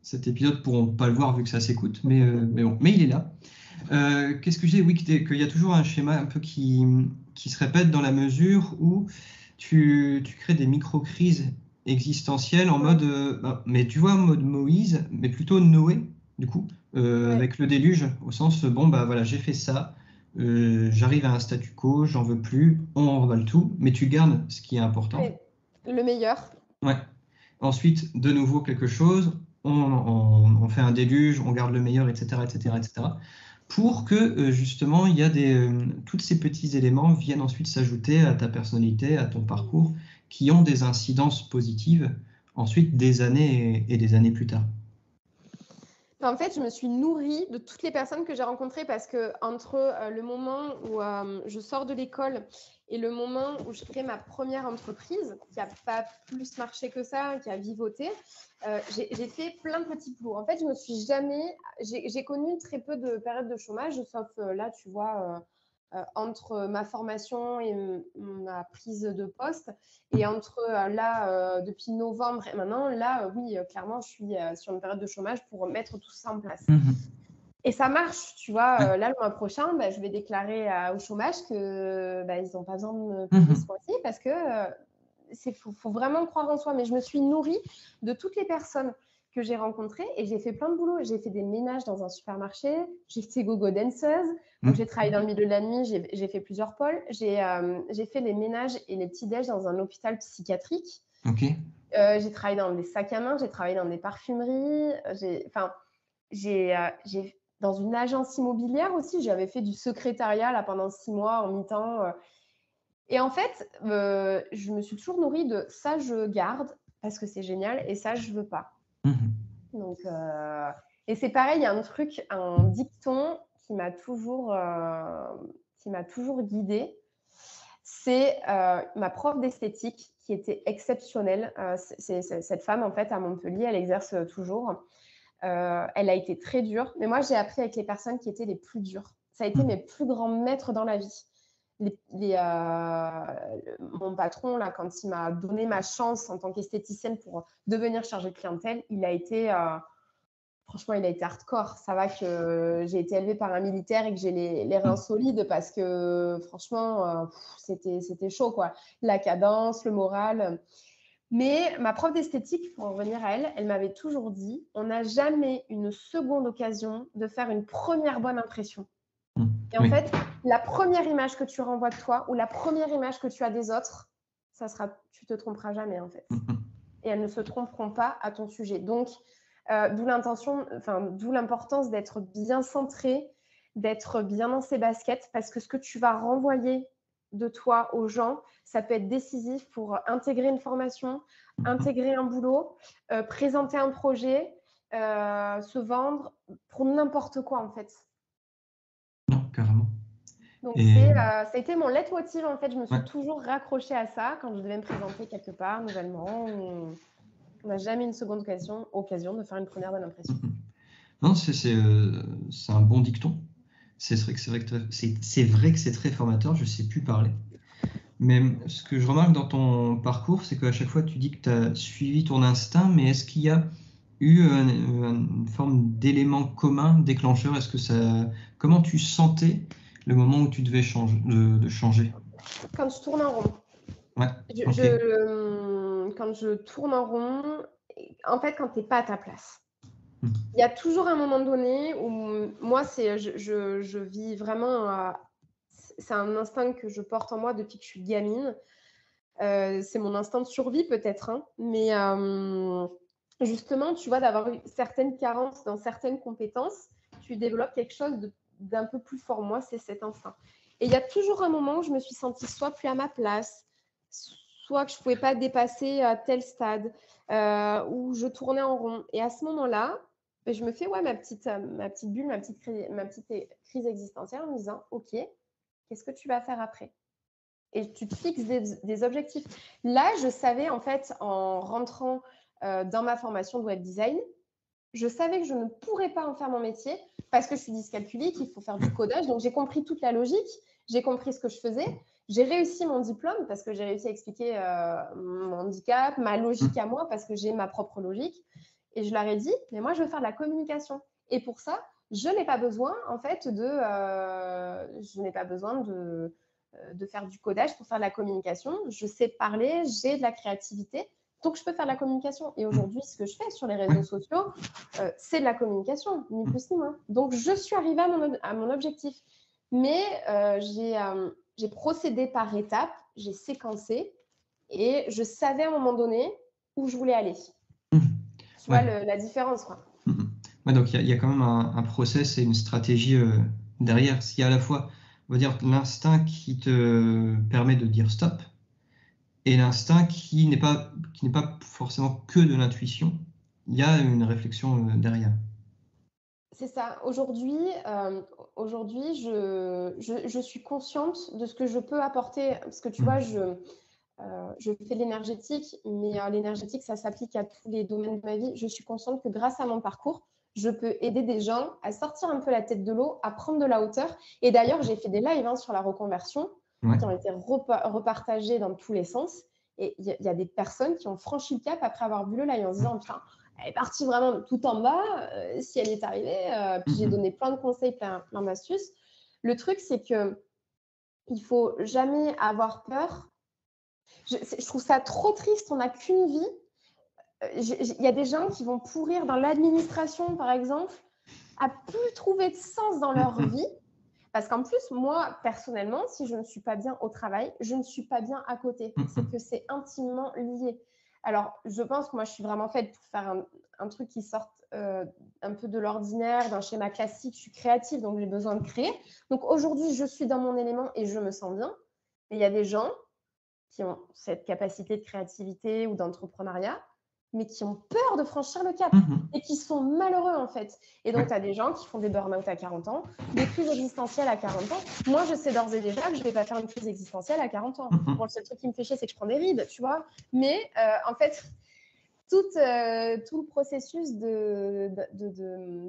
cet épisode pourront pas le voir vu que ça s'écoute, mais bon, mais il est là. Qu'est-ce que j'ai? Oui, qu'il y a toujours un schéma un peu qui se répète dans la mesure où tu crées des micro-crises existentielles en mode, mais tu vois, en mode Moïse, mais plutôt Noé, du coup, Ouais. avec le déluge, au sens, bon, bah voilà, j'ai fait ça, j'arrive à un statu quo, j'en veux plus, on remballe tout, mais tu gardes ce qui est important. Mais le meilleur. Ouais. Ensuite, de nouveau quelque chose, on fait un déluge, on garde le meilleur, etc., etc., etc., pour que justement, il y a tous ces petits éléments viennent ensuite s'ajouter à ta personnalité, à ton parcours, qui ont des incidences positives ensuite des années et des années plus tard. En fait, je me suis nourrie de toutes les personnes que j'ai rencontrées parce que entre le moment où je sors de l'école et le moment où je crée ma première entreprise, qui n'a pas plus marché que ça, qui a vivoté, j'ai fait plein de petits boulots. En fait, je me suis jamais, j'ai connu très peu de périodes de chômage, sauf là, tu vois, entre ma formation et ma prise de poste. Et entre là, depuis novembre et maintenant, là, oui, clairement, je suis sur une période de chômage pour mettre tout ça en place. Et ça marche, tu vois. Là, le mois prochain, je vais déclarer au chômage que ils n'ont pas besoin de me payer ce mois-ci parce que faut vraiment croire en soi. Mais je me suis nourrie de toutes les personnes que j'ai rencontrées et j'ai fait plein de boulot. J'ai fait des ménages dans un supermarché, j'ai fait gogo danseuse, donc j'ai travaillé dans le milieu de la nuit, j'ai fait plusieurs pôles. J'ai fait les ménages et les petits-déj dans un hôpital psychiatrique. Okay. J'ai travaillé dans des sacs à main, j'ai travaillé dans des parfumeries, j'ai dans une agence immobilière aussi, j'avais fait du secrétariat là, pendant 6 mois en mi-temps. Et en fait, je me suis toujours nourrie de ça, je garde parce que c'est génial et ça, je veux pas. Donc, et c'est pareil, il y a un truc, un dicton qui m'a toujours guidée. C'est ma prof d'esthétique qui était exceptionnelle. C'est cette femme, en fait, à Montpellier, elle exerce toujours. Elle a été très dure, mais moi, j'ai appris avec les personnes qui étaient les plus dures. Ça a été mes plus grands maîtres dans la vie. Mon patron, là, quand il m'a donné ma chance en tant qu'esthéticienne pour devenir chargée de clientèle, il a été hardcore. Ça va que j'ai été élevée par un militaire et que j'ai les reins solides parce que franchement, c'était chaud, quoi. La cadence, le moral. Mais ma prof d'esthétique, pour en revenir à elle, elle m'avait toujours dit, on n'a jamais une seconde occasion de faire une première bonne impression. Et en fait, la première image que tu renvoies de toi ou la première image que tu as des autres, tu te tromperas jamais, en fait. Et elles ne se tromperont pas à ton sujet. Donc, d'où l'importance d'être bien centré, d'être bien dans ses baskets, parce que ce que tu vas renvoyer de toi aux gens, ça peut être décisif pour intégrer une formation, intégrer un boulot, présenter un projet, se vendre, pour n'importe quoi, en fait. Non, carrément. Donc, ça a été mon leitmotiv, en fait. Je me suis toujours raccrochée à ça quand je devais me présenter quelque part, nouvellement. On n'a jamais une seconde occasion de faire une première bonne impression. Non, c'est un bon dicton. C'est vrai que c'est très formateur, je ne sais plus parler. Mais ce que je remarque dans ton parcours, c'est qu'à chaque fois, tu dis que tu as suivi ton instinct, mais est-ce qu'il y a eu une forme d'élément commun déclencheur? Comment tu sentais le moment où tu devais changer? Quand je tourne en rond. Ouais. Quand je tourne en rond, en fait, quand tu n'es pas à ta place. Il y a toujours un moment donné où moi, je vis vraiment c'est un instinct que je porte en moi depuis que je suis gamine. C'est mon instinct de survie peut-être, hein, mais justement, tu vois, d'avoir eu certaines carences dans certaines compétences, tu développes quelque chose d'un peu plus fort. Moi, c'est cet instinct. Et il y a toujours un moment où je me suis sentie soit plus à ma place, soit que je ne pouvais pas dépasser tel stade, où je tournais en rond. Et à ce moment-là, je me fais ma petite bulle, ma petite crise existentielle en me disant, OK, qu'est-ce que tu vas faire après? Et tu te fixes des objectifs. Là, je savais en fait, en rentrant dans ma formation de web design, je savais que je ne pourrais pas en faire mon métier parce que je suis dyscalculique, il faut faire du codage. Donc, j'ai compris toute la logique, j'ai compris ce que je faisais. J'ai réussi mon diplôme parce que j'ai réussi à expliquer mon handicap, ma logique à moi, parce que j'ai ma propre logique. Et je leur ai dit, mais moi, je veux faire de la communication. Et pour ça, je n'ai pas besoin, en fait, de faire du codage pour faire de la communication. Je sais parler, j'ai de la créativité, donc je peux faire de la communication. Et aujourd'hui, ce que je fais sur les réseaux sociaux, c'est de la communication, ni plus ni moins. Donc, je suis arrivée à mon objectif. Mais j'ai procédé par étapes, j'ai séquencé et je savais à un moment donné où je voulais aller. Tu vois la différence, quoi. Ouais, donc il y a quand même un process et une stratégie derrière. Il y a à la fois, on va dire, l'instinct qui te permet de dire stop et l'instinct qui n'est pas forcément que de l'intuition. Il y a une réflexion derrière. C'est ça. Aujourd'hui, je suis consciente de ce que je peux apporter. Parce que tu vois, je fais l'énergétique, mais l'énergétique, ça s'applique à tous les domaines de ma vie. Je suis consciente que grâce à mon parcours, je peux aider des gens à sortir un peu la tête de l'eau, à prendre de la hauteur. Et d'ailleurs, j'ai fait des lives sur la reconversion qui ont été repartagés dans tous les sens. Et il y a des personnes qui ont franchi le cap après avoir vu le live en se disant, putain, elle est partie vraiment tout en bas, si elle y est arrivée. Puis j'ai donné plein de conseils, plein d'astuces. Le truc, c'est que il faut jamais avoir peur. Je trouve ça trop triste, on n'a qu'une vie. Il y a des gens qui vont pourrir dans l'administration, par exemple, à plus trouver de sens dans leur vie. Parce qu'en plus, moi, personnellement, si je ne suis pas bien au travail, je ne suis pas bien à côté. C'est que c'est intimement lié. Alors, je pense que moi, je suis vraiment faite pour faire un truc qui sorte un peu de l'ordinaire, d'un schéma classique. Je suis créative, donc j'ai besoin de créer. Donc aujourd'hui, je suis dans mon élément et je me sens bien. Mais il y a des gens qui ont cette capacité de créativité ou d'entrepreneuriat, mais qui ont peur de franchir le cap et qui sont malheureux en fait. Et donc, tu as des gens qui font des burn-out à 40 ans, des crises existentielles à 40 ans. Moi, je sais d'ores et déjà que je ne vais pas faire une crise existentielle à 40 ans. Bon, le seul truc qui me fait chier, c'est que je prends des rides, tu vois. Mais en fait, tout le processus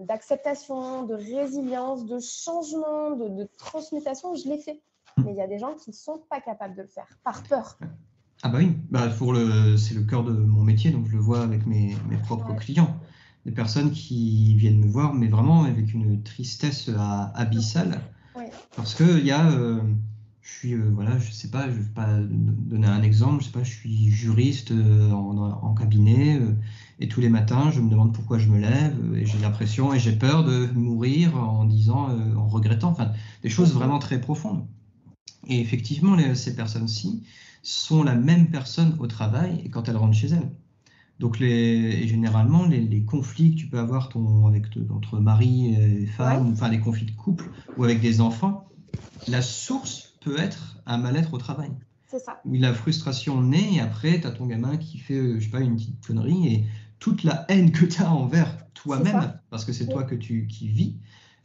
d'acceptation, de résilience, de changement, de transmutation, je l'ai fait. Mais il y a des gens qui ne sont pas capables de le faire, par peur. Ah bah oui, c'est le cœur de mon métier, donc je le vois avec mes propres clients. Des personnes qui viennent me voir, mais vraiment avec une tristesse abyssale. Parce que il y a, je sais pas, je vais pas donner un exemple, je sais pas, je suis juriste en cabinet et tous les matins je me demande pourquoi je me lève et j'ai l'impression et j'ai peur de mourir en disant, en regrettant, enfin des choses vraiment très profondes. Et effectivement, ces personnes-ci sont la même personne au travail et quand elles rentrent chez elles. Donc généralement, les conflits que tu peux avoir entre mari et femme, enfin des conflits de couple ou avec des enfants, la source peut être un mal-être au travail. C'est ça. Où la frustration naît et après, tu as ton gamin qui fait, je sais pas, une petite connerie et toute la haine que tu as envers toi-même, parce que c'est toi qui vis,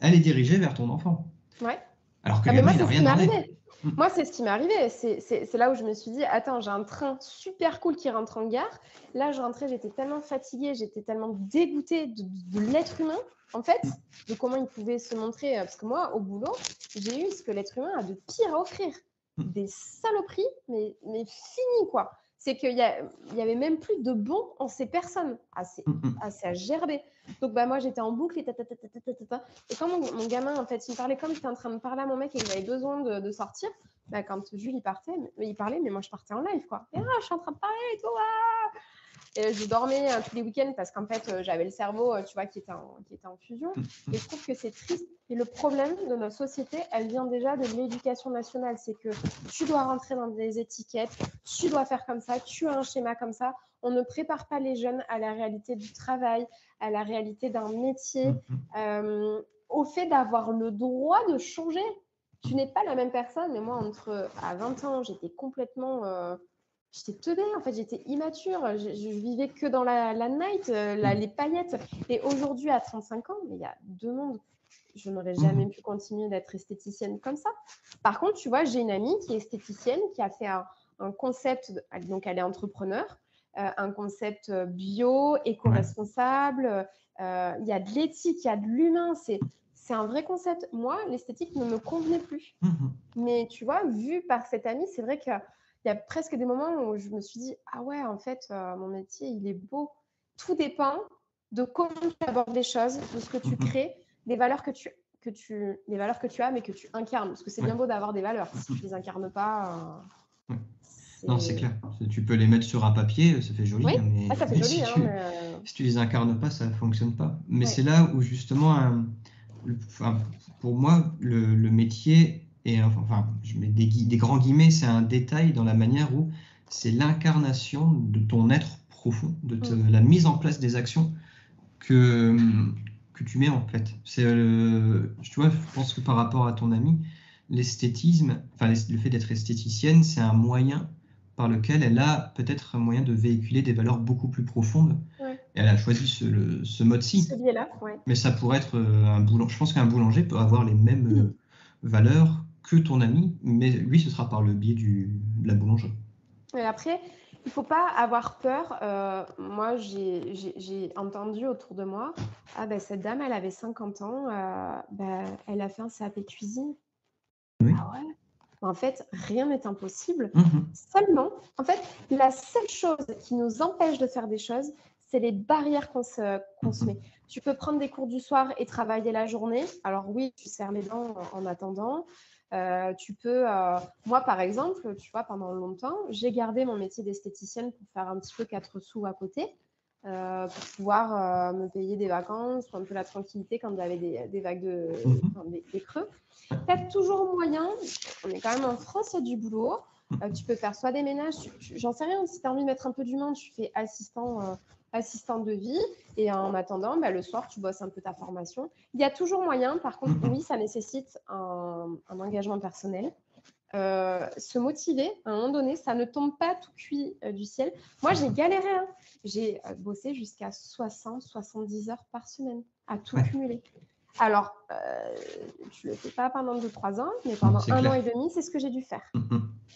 elle est dirigée vers ton enfant. Ouais. Alors que le gamin, il n'a rien demandé. Moi, c'est ce qui m'est arrivé. C'est là où je me suis dit, attends, j'ai un train super cool qui rentre en gare. Là, je rentrais, j'étais tellement fatiguée, j'étais tellement dégoûtée de l'être humain, en fait, de comment il pouvait se montrer. Parce que moi, au boulot, j'ai eu ce que l'être humain a de pire à offrir. Des saloperies, mais finies, quoi. C'est qu'il y avait même plus de bon en ces personnes. Assez à gerber. Donc, moi, j'étais en boucle et Et quand mon gamin, en fait, il me parlait comme j'étais en train de parler à mon mec et que j'avais besoin de sortir, quand Jules, il parlait, mais moi, je partais en live, quoi. Et je suis en train de parler et tout. Et je dormais tous les week-ends parce qu'en fait, j'avais le cerveau, tu vois, qui était en fusion. Et je trouve que c'est triste. Et le problème de notre société, elle vient déjà de l'éducation nationale. C'est que tu dois rentrer dans des étiquettes, tu dois faire comme ça, tu as un schéma comme ça. On ne prépare pas les jeunes à la réalité du travail, à la réalité d'un métier, au fait d'avoir le droit de changer. Tu n'es pas la même personne, mais moi, à 20 ans, j'étais complètement... j'étais teubée, en fait, j'étais immature. Je vivais que dans la night, les paillettes. Et aujourd'hui, à 35 ans, mais il y a deux mondes. Je n'aurais jamais pu continuer d'être esthéticienne comme ça. Par contre, tu vois, j'ai une amie qui est esthéticienne, qui a fait un concept, donc elle est entrepreneur, un concept bio, éco-responsable. Il y a de l'éthique, il y a de l'humain. C'est un vrai concept. Moi, l'esthétique ne me convenait plus. Mais tu vois, vu par cette amie, c'est vrai qu'il y a presque des moments où je me suis dit, ah ouais, en fait, mon métier, il est beau. Tout dépend de comment tu abordes les choses, de ce que tu crées, des valeurs que tu as, mais que tu incarnes. Parce que c'est bien beau d'avoir des valeurs. Si tu ne les incarnes pas... Non, c'est clair. Tu peux les mettre sur un papier, ça fait joli. Oui, mais, ça fait joli. Si tu les incarnes pas, ça ne fonctionne pas. Mais c'est là où justement, pour moi, le métier, je mets des grands guillemets, c'est un détail dans la manière où c'est l'incarnation de ton être profond, de la mise en place des actions que tu mets en fait. Tu vois, je pense que par rapport à ton ami, l'esthétisme, le fait d'être esthéticienne, c'est un moyen par lequel elle a peut-être un moyen de véhiculer des valeurs beaucoup plus profondes. Et elle a choisi ce mode-ci. Ce biais-là, Mais ça pourrait être un boulanger. Je pense qu'un boulanger peut avoir les mêmes valeurs que ton ami, mais lui, ce sera par le biais de la boulangerie. Et après, il ne faut pas avoir peur. Moi, j'ai entendu autour de moi, cette dame, elle avait 50 ans, elle a fait un CAP cuisine. Oui. Ah ouais. En fait, rien n'est impossible. Seulement, en fait, la seule chose qui nous empêche de faire des choses, c'est les barrières qu'on se met. Tu peux prendre des cours du soir et travailler la journée. Alors oui, tu serres les dents en attendant. Tu peux, moi par exemple, tu vois, pendant longtemps, j'ai gardé mon métier d'esthéticienne pour faire un petit peu 4 sous à côté, pour pouvoir me payer des vacances ou un peu la tranquillité quand il y avait des vagues des creux. Tu as toujours moyen, on est quand même en France, il y a du boulot. Tu peux faire soit des ménages, j'en sais rien, si tu as envie de mettre un peu d'humain, tu fais assistant de vie, et en attendant, le soir, tu bosses un peu ta formation. Il y a toujours moyen, par contre, oui, ça nécessite un engagement personnel. Se motiver, à un moment donné, ça ne tombe pas tout cuit du ciel. Moi, j'ai galéré. J'ai bossé jusqu'à 60-70 heures par semaine, à tout cumuler. Alors, tu ne le fais pas pendant 2-3 ans, mais pendant un an et demi, c'est ce que j'ai dû faire.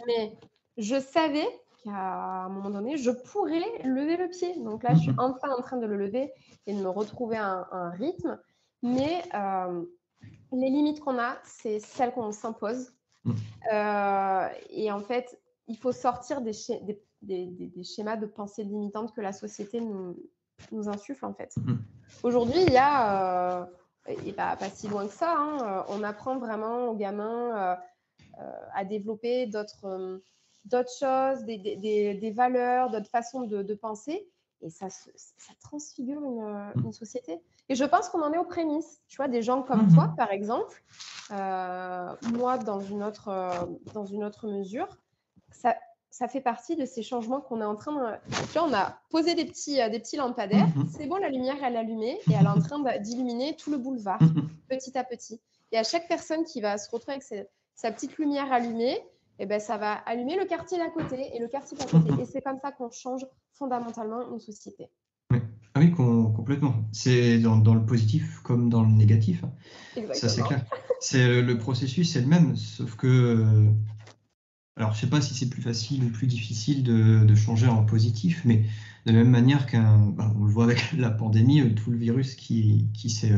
Mais je savais qu'à un moment donné, je pourrais lever le pied. Donc là, je suis enfin en train de le lever et de me retrouver un rythme. Mais les limites qu'on a, c'est celles qu'on s'impose. Et en fait, il faut sortir des schémas de pensée limitantes que la société nous insuffle, en fait. Aujourd'hui, il y a... et pas si loin que ça, on apprend vraiment aux gamins à développer d'autres choses, des valeurs, d'autres façons de penser, et ça transfigure une société. Et je pense qu'on en est aux prémices. Tu vois, des gens comme toi, par exemple, moi, dans une autre mesure, ça fait partie de ces changements qu'on est en train de... Tu vois, on a posé des petits lampadaires. C'est bon, la lumière, elle est allumée et elle est en train d'illuminer tout le boulevard, petit à petit. Et à chaque personne qui va se retrouver avec sa petite lumière allumée, ça va allumer le quartier d'à côté et le quartier d'à côté. Et c'est comme ça qu'on change fondamentalement une société. Ah oui, complètement. C'est dans le positif comme dans le négatif. Exactement. Ça, c'est clair. Le processus, c'est le même, sauf que... Alors, je ne sais pas si c'est plus facile ou plus difficile de changer en positif, mais de la même manière on le voit avec la pandémie, tout le virus qui s'est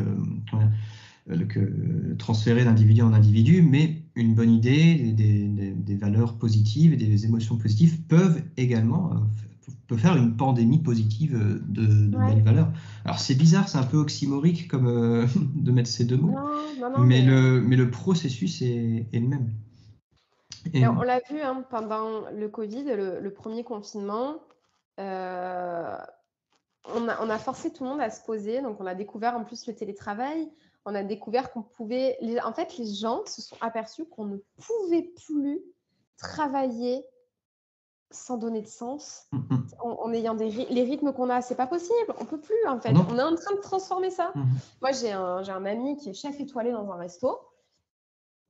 transféré d'individu en individu, mais une bonne idée, des valeurs positives et des émotions positives peuvent également faire une pandémie positive de belles valeurs. Alors, c'est bizarre, c'est un peu oxymorique comme de mettre ces deux mots, non, mais le processus est le même. Et on l'a vu pendant le Covid, le premier confinement, Euh, on a forcé tout le monde à se poser. Donc, on a découvert en plus le télétravail. On a découvert qu'on pouvait... En fait, les gens se sont aperçus qu'on ne pouvait plus travailler sans donner de sens, en ayant les rythmes qu'on a. C'est pas possible. On peut plus, en fait. Non. On est en train de transformer ça. Moi, j'ai un ami qui est chef étoilé dans un resto.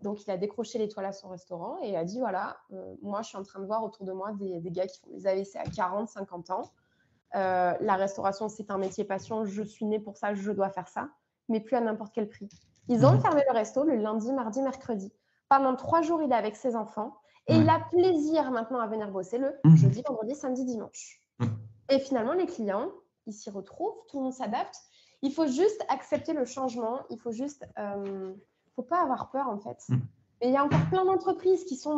Donc, il a décroché l'étoile à son restaurant et il a dit, voilà, moi, je suis en train de voir autour de moi des gars qui font des AVC à 40, 50 ans. La restauration, c'est un métier passion. Je suis née pour ça, je dois faire ça, mais plus à n'importe quel prix. Ils ont fermé le resto le lundi, mardi, mercredi. Pendant 3 jours, il est avec ses enfants et il a plaisir maintenant à venir bosser le jeudi, vendredi, samedi, dimanche. Et finalement, les clients, ils s'y retrouvent, tout le monde s'adapte. Il faut juste accepter le changement. Il faut juste... faut pas avoir peur, en fait. Mais il y a encore plein d'entreprises qui sont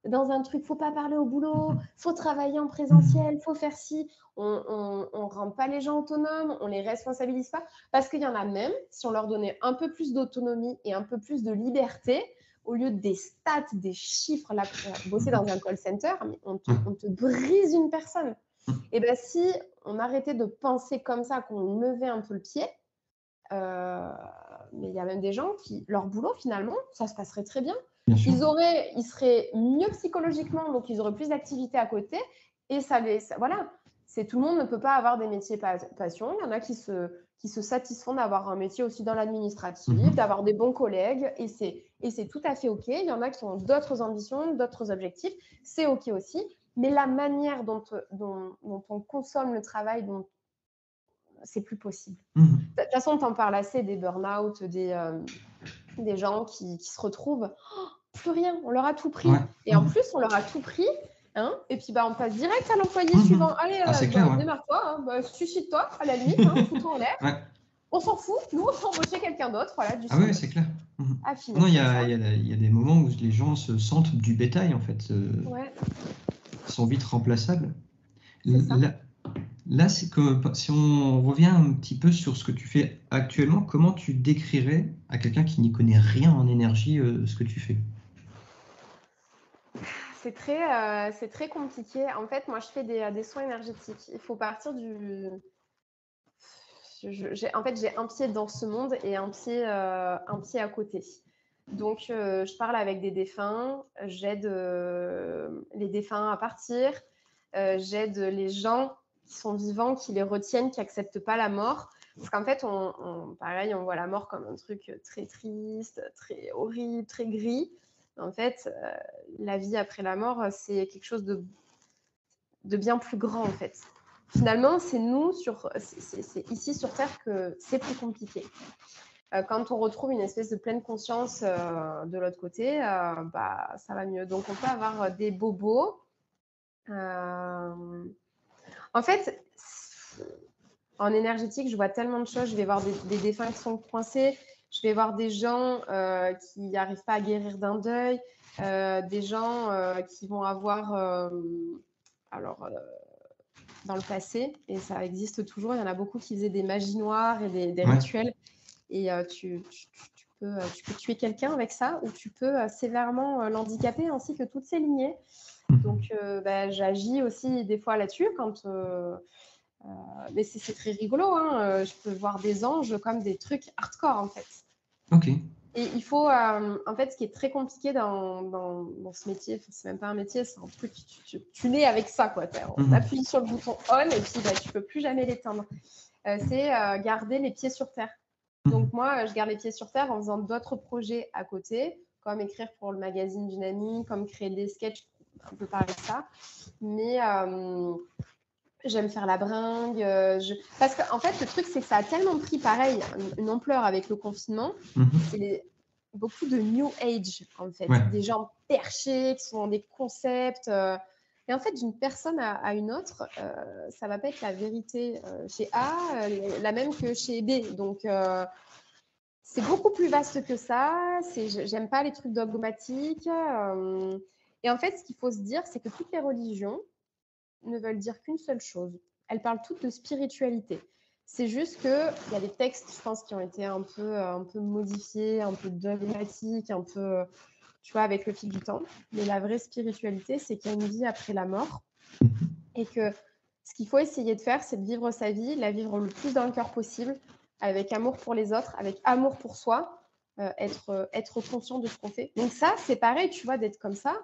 dans un truc, faut pas parler au boulot, faut travailler en présentiel, faut faire ci. On rend pas les gens autonomes, on les responsabilise pas. Parce qu'il y en a même, si on leur donnait un peu plus d'autonomie et un peu plus de liberté, au lieu des stats, des chiffres, là, bosser dans un call center, mais on te brise une personne. Et bien, si on arrêtait de penser comme ça, qu'on levait un peu le pied, mais il y a même des gens qui, leur boulot, finalement, ça se passerait très bien. Ils seraient mieux psychologiquement, donc ils auraient plus d'activités à côté. Et voilà, tout le monde ne peut pas avoir des métiers passion. Il y en a qui se satisfont d'avoir un métier aussi dans l'administratif, d'avoir des bons collègues, et c'est tout à fait OK. Il y en a qui ont d'autres ambitions, d'autres objectifs, c'est OK aussi. Mais la manière dont on consomme le travail, c'est plus possible. De toute façon, tu en parles assez des burn-out, des gens qui se retrouvent, plus rien, on leur a tout pris. Et en plus, on leur a tout pris, hein, et puis on passe direct à l'employé suivant. Allez, démarre-toi, suicide-toi, à la limite, fous-toi en l'air. On s'en fout, nous, on va embaucher quelqu'un d'autre. Voilà, oui, c'est clair. Non, il y a des moments où les gens se sentent du bétail, en fait. Ils sont vite remplaçables. Là, c'est que si on revient un petit peu sur ce que tu fais actuellement, comment tu décrirais à quelqu'un qui n'y connaît rien en énergie ce que tu fais? C'est très compliqué. En fait, moi, je fais des soins énergétiques. Il faut partir du... En fait, j'ai un pied dans ce monde et un pied à côté. Donc, je parle avec des défunts, j'aide les défunts à partir, j'aide les gens qui sont vivants, qui les retiennent, qui n'acceptent pas la mort. Parce qu'en fait, pareil, on voit la mort comme un truc très triste, très horrible, très gris. En fait, la vie après la mort, c'est quelque chose de bien plus grand, en fait. Finalement, c'est ici sur Terre que c'est plus compliqué. Quand on retrouve une espèce de pleine conscience de l'autre côté, ça va mieux. Donc, on peut avoir des bobos. En fait, en énergétique, je vois tellement de choses. Je vais voir des défunts qui sont coincés. Je vais voir des gens qui n'arrivent pas à guérir d'un deuil. Des gens qui vont avoir... dans le passé, et ça existe toujours, il y en a beaucoup qui faisaient des magies noires et des rituels. Et tu peux tuer quelqu'un avec ça, ou tu peux sévèrement l'handicaper, ainsi que toutes ses lignées. Donc, j'agis aussi des fois là-dessus. Mais c'est très rigolo. Je peux voir des anges comme des trucs hardcore, en fait. Ok. Et il faut, en fait, ce qui est très compliqué dans ce métier, c'est même pas un métier, c'est un truc, tu nais avec ça, quoi. On appuie sur le bouton on et puis tu peux plus jamais l'éteindre. C'est garder les pieds sur terre. Donc moi, je garde les pieds sur terre en faisant d'autres projets à côté, comme écrire pour le magazine d'une amie, comme créer des sketchs, on peut parler de ça. Mais j'aime faire la bringue. Parce qu'en fait, le truc, c'est que ça a tellement pris, pareil, une ampleur avec le confinement. C'est beaucoup de New Age, en fait. Des gens perchés qui sont dans des concepts. Et en fait, d'une personne à une autre, ça ne va pas être la vérité chez A, la même que chez B. Donc, c'est beaucoup plus vaste que ça. J'aime pas les trucs dogmatiques. Et en fait, ce qu'il faut se dire, c'est que toutes les religions ne veulent dire qu'une seule chose. Elles parlent toutes de spiritualité. C'est juste qu'il y a des textes, je pense, qui ont été un peu modifiés, un peu dogmatiques, un peu, tu vois, avec le fil du temps. Mais la vraie spiritualité, c'est qu'il y a une vie après la mort et que Ce qu'il faut essayer de faire, c'est de vivre sa vie, la vivre le plus dans le cœur possible, avec amour pour les autres, avec amour pour soi, être conscient de ce qu'on fait. Donc ça, c'est pareil, tu vois, d'être comme ça.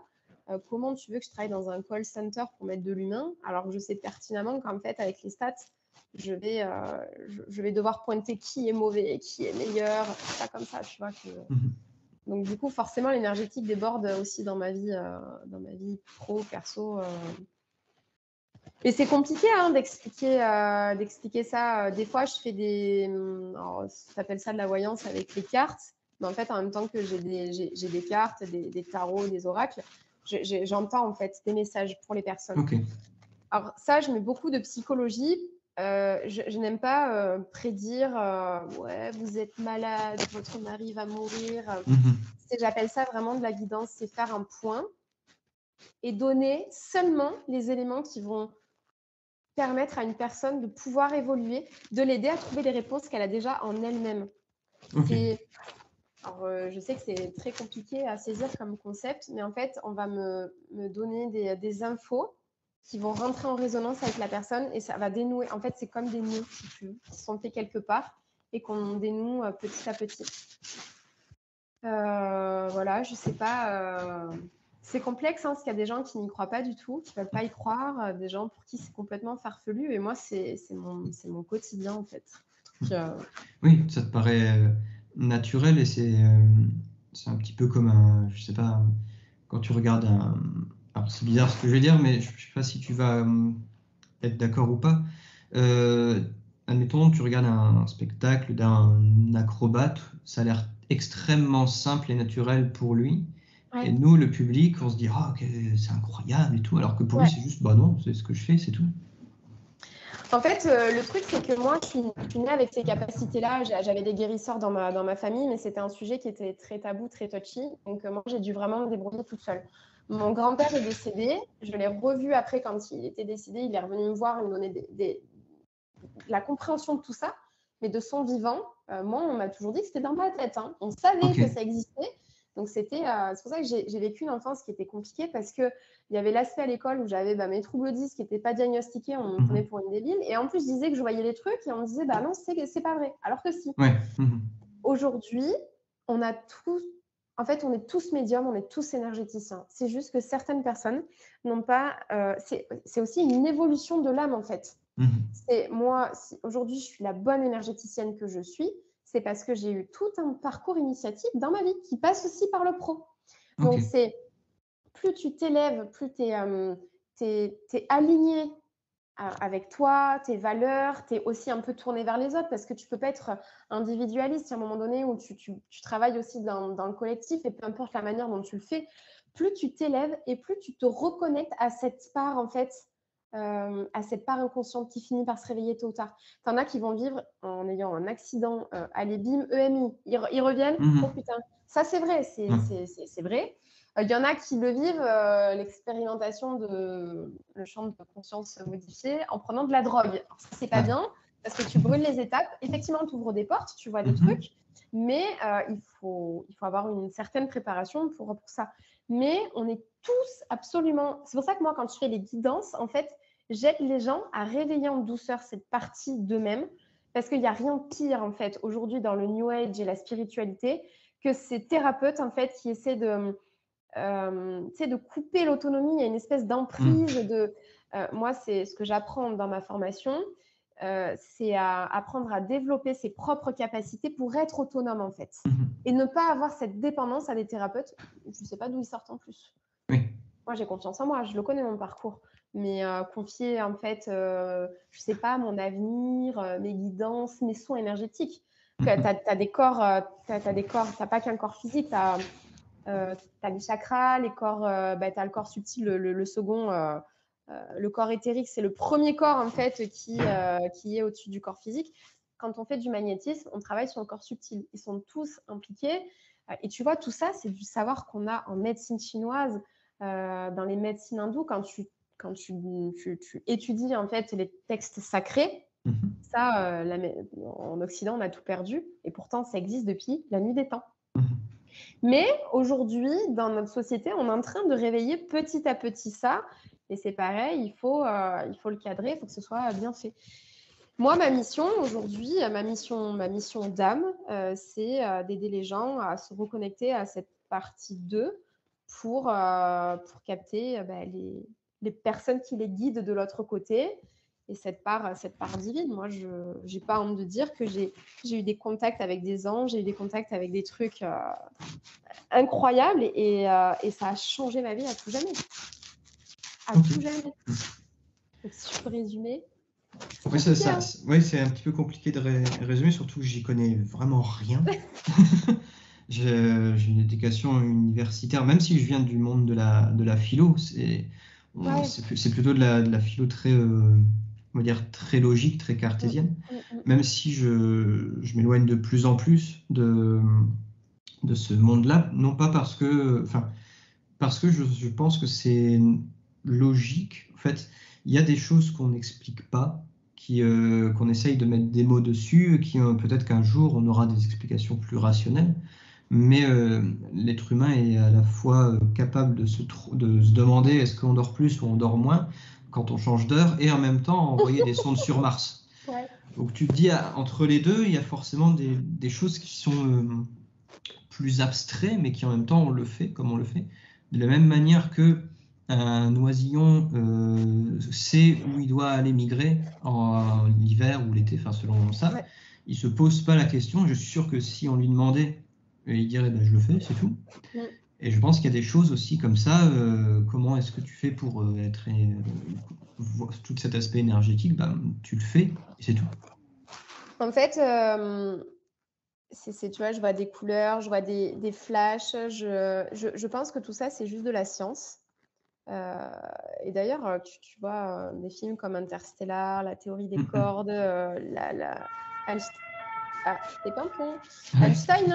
Comment tu veux que je travaille dans un call center pour mettre de l'humain, alors que je sais pertinemment qu'en fait, avec les stats, je vais devoir pointer qui est mauvais, qui est meilleur, pas comme ça, tu vois. Donc du coup, forcément, l'énergétique déborde aussi dans ma vie pro, perso. Et c'est compliqué d'expliquer ça. Des fois, je fais ça s'appelle ça de la voyance avec les cartes. Mais en fait, en même temps que j'ai des cartes, des tarots, des oracles, j'entends en fait des messages pour les personnes. Ok. Alors ça, je mets beaucoup de psychologie. Je n'aime pas prédire ouais, vous êtes malade, votre mari va mourir. J'appelle ça vraiment de la guidance, c'est faire un point et donner seulement les éléments qui vont permettre à une personne de pouvoir évoluer, de l'aider à trouver les réponses qu'elle a déjà en elle-même. Ok. Alors, je sais que c'est très compliqué à saisir comme concept, mais en fait, on va me donner des infos qui vont rentrer en résonance avec la personne et ça va dénouer. En fait, c'est comme des nœuds, si tu veux, qui sont faits quelque part et qu'on dénoue petit à petit. Voilà, je sais pas. C'est complexe, hein, parce qu'il y a des gens qui n'y croient pas du tout, qui ne veulent pas y croire, des gens pour qui c'est complètement farfelu. Et moi, c'est mon quotidien, en fait. Donc, Oui, ça te paraît naturel et c'est un petit peu comme je sais pas, quand tu regardes alors c'est bizarre ce que je vais dire, mais je sais pas si tu vas être d'accord ou pas. Admettons, tu regardes un spectacle d'un acrobate, ça a l'air extrêmement simple et naturel pour lui. ouais. Et nous, le public, on se dit ah, c'est incroyable et tout, alors que pour lui, c'est juste bah non, c'est ce que je fais, c'est tout. En fait, le truc, c'est que moi, je suis née avec ces capacités-là. J'avais des guérisseurs dans ma famille, mais c'était un sujet qui était très tabou, très touchy. Donc, moi, j'ai dû vraiment me débrouiller toute seule. Mon grand-père est décédé. Je l'ai revu après quand il était décédé. Il est revenu me voir, il me donnait la compréhension de tout ça. Mais de son vivant, moi, on m'a toujours dit que c'était dans ma tête. Hein. On savait que ça existait. Donc, c'est pour ça que j'ai vécu une enfance qui était compliquée parce qu'il y avait l'aspect à l'école où j'avais mes troubles 10 qui n'étaient pas diagnostiqués, on me prenait pour une débile. Et en plus, je disais que je voyais les trucs et on me disait, bah non, c'est pas vrai. Alors que si. Ouais. Aujourd'hui, on a tous, en fait, on est tous médiums, on est tous énergéticiens. C'est juste que certaines personnes n'ont pas. C'est aussi une évolution de l'âme, en fait. C'est moi, si aujourd'hui je suis la bonne énergéticienne que je suis, c'est parce que j'ai eu tout un parcours initiatique dans ma vie qui passe aussi par le pro. Donc, c'est plus tu t'élèves, plus tu es aligné avec toi, tes valeurs, tu es aussi un peu tourné vers les autres parce que tu ne peux pas être individualiste à un moment donné où tu travailles aussi dans le collectif et peu importe la manière dont tu le fais, plus tu t'élèves et plus tu te reconnectes à cette part en fait, à cette part inconsciente qui finit par se réveiller tôt ou tard. T'en as qui vont vivre en ayant un accident, allez bim, EMI, ils reviennent, oh putain, ça c'est vrai, c'est vrai. Il y en a qui le vivent, l'expérimentation de le champ de conscience modifié en prenant de la drogue. Alors, ça, c'est pas bien parce que tu brûles les étapes. Effectivement, tu ouvres des portes, tu vois des trucs, mais il faut avoir une certaine préparation pour ça. Mais on est tous absolument... C'est pour ça que moi, quand je fais les guidances, en fait, j'aide les gens à réveiller en douceur cette partie d'eux-mêmes parce qu'il n'y a rien de pire, en fait, aujourd'hui dans le New Age et la spiritualité que ces thérapeutes, en fait, qui essaient de couper l'autonomie. Il y a une espèce d'emprise moi, c'est ce que j'apprends dans ma formation, c'est à apprendre à développer ses propres capacités pour être autonome, en fait. Et ne pas avoir cette dépendance à des thérapeutes. Je ne sais pas d'où ils sortent en plus. Moi, j'ai confiance en moi, je le connais, mon parcours. Mais confier, en fait, je ne sais pas, mon avenir, mes guidances, mes soins énergétiques. Tu as des corps, tu n'as pas qu'un corps physique, tu as les chakras, les corps, tu as le corps subtil, le second, le corps éthérique, c'est le premier corps en fait qui est au-dessus du corps physique. Quand on fait du magnétisme, on travaille sur le corps subtil. Ils sont tous impliqués. Et tu vois, tout ça, c'est du savoir qu'on a en médecine chinoise, dans les médecines hindoues, quand tu étudies en fait les textes sacrés. Ça, en Occident, on a tout perdu. Et pourtant, ça existe depuis la nuit des temps. Mais aujourd'hui, dans notre société, on est en train de réveiller petit à petit ça. Et c'est pareil, il faut le cadrer, il faut que ce soit bien fait. Moi, ma mission aujourd'hui, ma mission d'âme, c'est d'aider les gens à se reconnecter à cette partie d'eux pour capter les personnes qui les guident de l'autre côté et cette part divine. Moi, je n'ai pas honte de dire que j'ai eu des contacts avec des anges, j'ai eu des contacts avec des trucs incroyables et ça a changé ma vie à tout jamais. À tout jamais. Donc, si je peux résumer. Oui, c'est un petit peu compliqué de résumer, surtout que j'y connais vraiment rien. J'ai une éducation universitaire, même si je viens du monde de la philo, c'est plutôt de la philo très, on va dire, très logique, très cartésienne. Même si je m'éloigne de plus en plus de ce monde-là, non pas parce que je pense que c'est logique. En fait, il y a des choses qu'on n'explique pas, qu'on essaye de mettre des mots dessus, peut-être qu'un jour on aura des explications plus rationnelles. Mais l'être humain est à la fois capable de se demander est-ce qu'on dort plus ou on dort moins quand on change d'heure, et en même temps envoyer des sondes sur Mars. Ouais. Donc tu te dis, entre les deux, il y a forcément des choses qui sont plus abstraits, mais qui en même temps on le fait comme on le fait. De la même manière que un oisillon sait où il doit aller migrer en hiver ou l'été, enfin selon ça, il se pose pas la question. Je suis sûr que si on lui demandait, il dirait je le fais, c'est tout. Et je pense qu'il y a des choses aussi comme ça. Comment est-ce que tu fais pour tout cet aspect énergétique? Tu le fais et c'est tout. En fait, tu vois, je vois des couleurs, je vois des flashs. Je pense que tout ça, c'est juste de la science. Et d'ailleurs, tu vois des films comme Interstellar, la théorie des cordes, c'était pas un peu Einstein,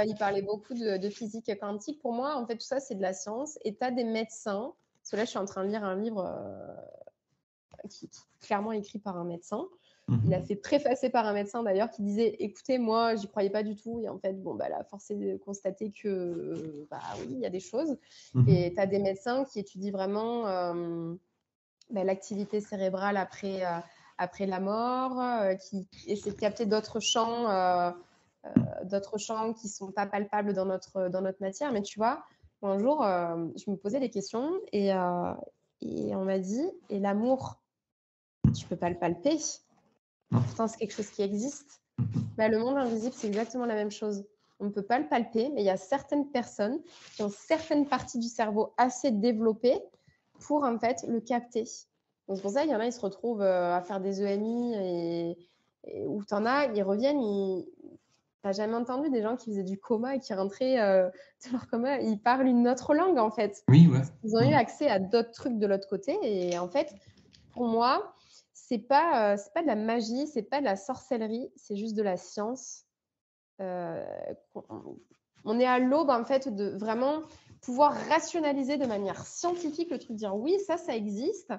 il parlait beaucoup de physique quantique. Pour moi, en fait, tout ça, c'est de la science. Et tu as des médecins. Parce que là, je suis en train de lire un livre qui est clairement écrit par un médecin. Il a fait préfacer par un médecin d'ailleurs qui disait écoutez, moi, j'y croyais pas du tout. Et en fait, la force est de constater que, oui, il y a des choses. Et tu as des médecins qui étudient vraiment l'activité cérébrale après la mort, qui essaient de capter d'autres champs qui sont pas palpables dans notre matière. Mais tu vois, un jour, je me posais des questions et on m'a dit et l'amour, tu peux pas le palper. Pourtant, c'est quelque chose qui existe. Le monde invisible, c'est exactement la même chose. On ne peut pas le palper, mais il y a certaines personnes qui ont certaines parties du cerveau assez développées pour en fait le capter. Donc, c'est pour ça qu'il y en a, ils se retrouvent à faire des EMI et où tu en as, ils reviennent, t'as jamais entendu des gens qui faisaient du coma et qui rentraient de leur coma, ils parlent une autre langue en fait. Oui, ouais. Ils ont eu accès à d'autres trucs de l'autre côté et en fait, pour moi, c'est pas de la magie, c'est pas de la sorcellerie, c'est juste de la science. On est à l'aube en fait de vraiment pouvoir rationaliser de manière scientifique le truc, dire oui, ça existe.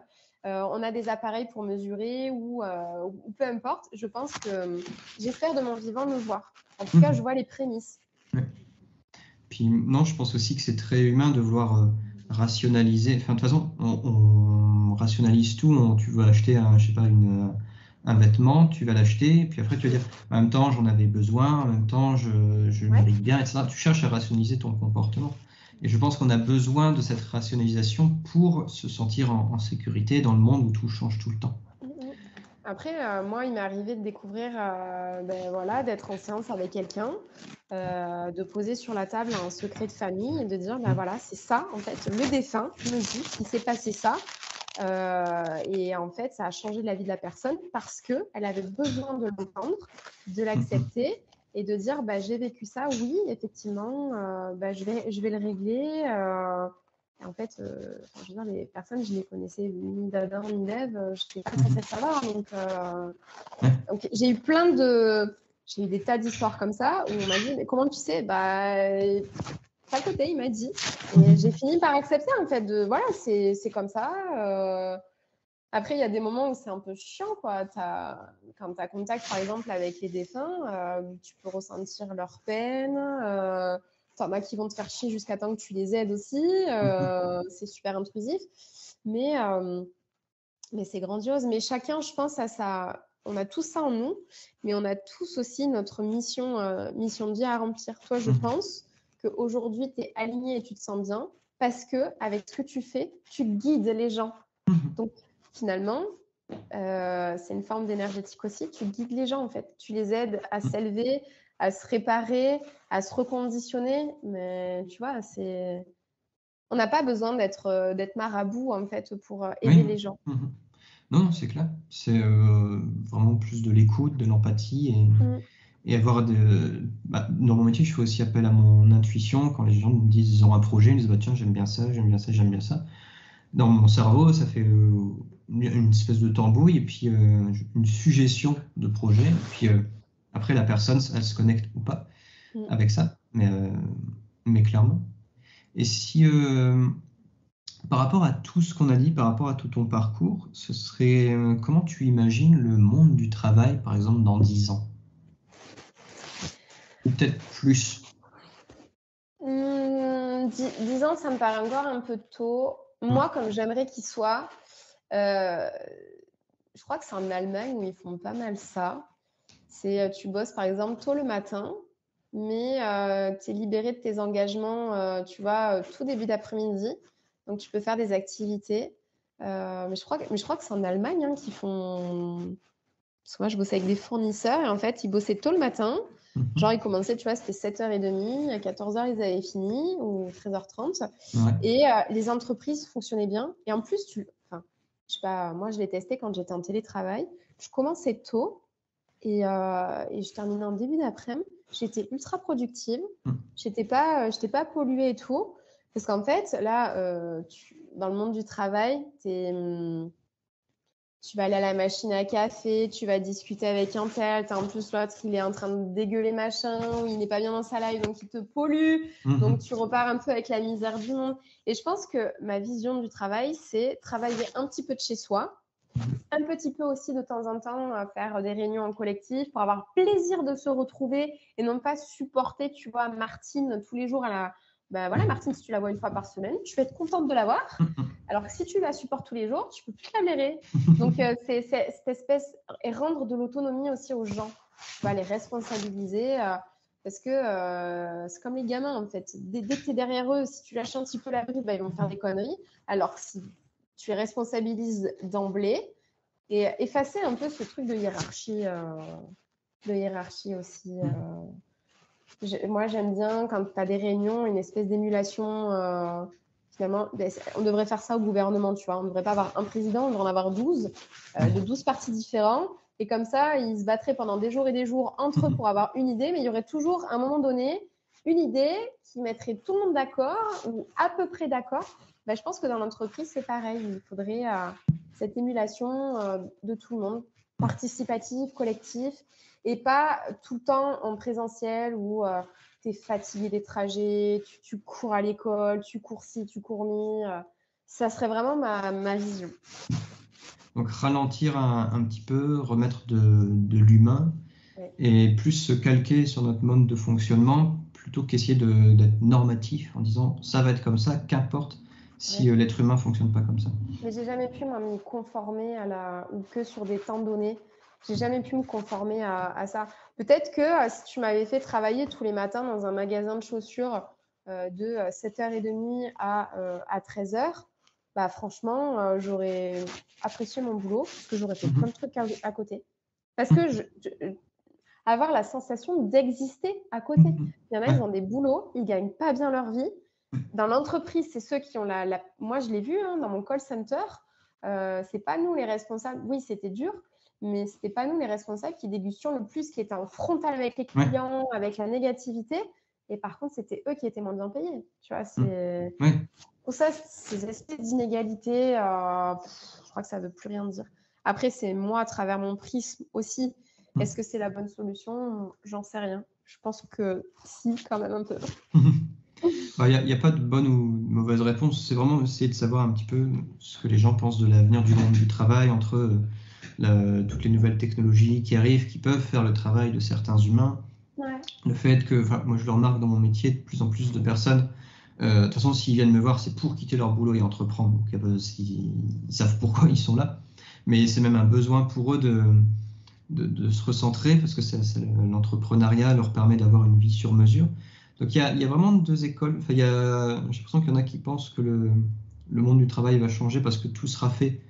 On a des appareils pour mesurer ou peu importe. Je pense que j'espère de mon vivant le voir. En tout cas, je vois les prémices. Ouais. Puis non, je pense aussi que c'est très humain de vouloir rationaliser. Enfin, de toute façon, on rationalise tout. Tu veux acheter un vêtement, tu vas l'acheter, puis après tu vas dire en même temps j'en avais besoin, en même temps je mérite bien, etc. Tu cherches à rationaliser ton comportement. Et je pense qu'on a besoin de cette rationalisation pour se sentir en sécurité dans le monde où tout change tout le temps. Après, moi, il m'est arrivé de découvrir, d'être en séance avec quelqu'un, de poser sur la table un secret de famille et de dire, voilà, c'est ça, en fait, le défunt me dit qu'il s'est passé ça. Et en fait, ça a changé la vie de la personne parce qu'elle avait besoin de l'entendre, de l'accepter et de dire, j'ai vécu ça, oui, effectivement, je vais le régler. Et en fait, je veux dire, les personnes, je les connaissais ni d'Adam ni d'Ève, je n'étais pas censée savoir. Donc j'ai eu j'ai eu des tas d'histoires comme ça où on m'a dit, mais comment tu sais? Pas le côté, il m'a dit. Et j'ai fini par accepter, en fait, voilà, c'est comme ça. Après, il y a des moments où c'est un peu chiant, quoi. Quand tu as contact, par exemple, avec les défunts, tu peux ressentir leur peine. t'en as qui vont te faire chier jusqu'à temps que tu les aides aussi. C'est super intrusif. Mais c'est grandiose. Mais chacun, je pense, a ça. On a tout ça en nous, mais on a tous aussi notre mission de vie à remplir. Toi, je pense qu'aujourd'hui, tu es aligné et tu te sens bien parce que avec ce que tu fais, tu guides les gens. Donc, finalement, c'est une forme d'énergétique aussi. Tu guides les gens, en fait. Tu les aides à s'élever, à se réparer, à se reconditionner. Mais tu vois, on n'a pas besoin d'être marabout, en fait, pour aider les gens. Non, c'est clair. C'est vraiment plus de l'écoute, de l'empathie et avoir dans mon métier, je fais aussi appel à mon intuition. Quand les gens me disent, ils ont un projet, ils me disent, bah, tiens, j'aime bien ça, j'aime bien ça, j'aime bien ça. Dans mon cerveau, ça fait une espèce de tambouille et puis une suggestion de projet. Et puis après, la personne, elle se connecte ou pas avec ça, mais clairement. Et si, par rapport à tout ce qu'on a dit, par rapport à tout ton parcours, ce serait comment tu imagines le monde du travail, par exemple, dans 10 ans? Ou peut-être plus? 10 ans, ça me paraît encore un peu tôt. Moi, comme j'aimerais qu'il soit, je crois que c'est en Allemagne où ils font pas mal ça. Tu bosses par exemple tôt le matin, mais tu es libéré de tes engagements, tu vois, tout début d'après-midi. Donc, tu peux faire des activités. Mais je crois que c'est en Allemagne qu'ils font... Parce que moi, je bossais avec des fournisseurs et en fait, ils bossaient tôt le matin. Genre, ils commençaient, tu vois, c'était 7h30, à 14h, ils avaient fini, ou 13h30. Ouais. Et les entreprises fonctionnaient bien. Et en plus, je sais pas, moi, je l'ai testé quand j'étais en télétravail. Je commençais tôt et je terminais en début d'après-midi. J'étais ultra productive. J'étais pas polluée et tout. Parce qu'en fait, là, dans le monde du travail, tu vas aller à la machine à café, tu vas discuter avec un tel, t'as en plus l'autre, il est en train de dégueuler machin, ou il n'est pas bien dans sa live, donc il te pollue. Donc tu repars un peu avec la misère du monde. Et je pense que ma vision du travail, c'est travailler un petit peu de chez soi, un petit peu aussi de temps en temps faire des réunions en collectif pour avoir plaisir de se retrouver et non pas supporter, tu vois, Martine tous les jours à la... Ben voilà, Martine, si tu la vois une fois par semaine, tu vas être contente de la voir. Alors que si tu la supportes tous les jours, tu peux plus la blairer. Donc, c'est cette espèce... Et rendre de l'autonomie aussi aux gens. Tu vas les responsabiliser parce que c'est comme les gamins, en fait. Dès que tu es derrière eux, si tu lâches un petit peu la bride, ils vont faire des conneries. Alors que si tu les responsabilises d'emblée et effacer un peu ce truc de hiérarchie aussi... Moi, j'aime bien quand tu as des réunions, une espèce d'émulation. Finalement, on devrait faire ça au gouvernement, tu vois. On ne devrait pas avoir un président, on devrait en avoir 12, de 12 partis différents. Et comme ça, ils se battraient pendant des jours et des jours entre eux pour avoir une idée. Mais il y aurait toujours, à un moment donné, une idée qui mettrait tout le monde d'accord ou à peu près d'accord. Ben, je pense que dans l'entreprise, c'est pareil. Il faudrait cette émulation de tout le monde, participative, collective. Et pas tout le temps en présentiel où tu es fatigué des trajets, tu cours à l'école, tu cours ci, tu cours mi. Ça serait vraiment ma vision. Donc ralentir un petit peu, remettre de l'humain et plus se calquer sur notre mode de fonctionnement plutôt qu'essayer d'être normatif en disant ça va être comme ça, qu'importe si l'être humain ne fonctionne pas comme ça. Mais j'ai jamais pu m'y conformer ou que sur des temps donnés. J'ai jamais pu me conformer à ça. Peut-être que si tu m'avais fait travailler tous les matins dans un magasin de chaussures de 7h30 à 13h, bah, franchement, j'aurais apprécié mon boulot parce que j'aurais fait plein de trucs à côté. Parce que avoir la sensation d'exister à côté. Il y en a, ils ont des boulots, ils ne gagnent pas bien leur vie. Dans l'entreprise, c'est ceux qui ont Moi, je l'ai vu dans mon call center. C'est pas nous les responsables. Oui, c'était dur. Mais ce n'était pas nous les responsables qui dégustions le plus, qui étaient en frontal avec les clients, avec la négativité. Et par contre, c'était eux qui étaient moins bien payés. Tu vois, pour ça, ces espèces d'inégalités, je crois que ça ne veut plus rien dire. Après, c'est moi, à travers mon prisme aussi. Est-ce que c'est la bonne solution? J'en sais rien. Je pense que si, quand même un peu. Il n'y a pas de bonne ou mauvaise réponse. C'est vraiment essayer de savoir un petit peu ce que les gens pensent de l'avenir du monde du travail entre... toutes les nouvelles technologies qui arrivent, qui peuvent faire le travail de certains humains, Ouais. Le fait que, moi je le remarque dans mon métier, de plus en plus de personnes, de toute façon, s'ils viennent me voir, c'est pour quitter leur boulot et entreprendre. Donc, ils savent pourquoi ils sont là. Mais c'est même un besoin pour eux de se recentrer parce que l'entrepreneuriat leur permet d'avoir une vie sur mesure. Donc, il y a vraiment deux écoles. Enfin, j'ai l'impression qu'il y en a qui pensent que le monde du travail va changer parce que tout sera fait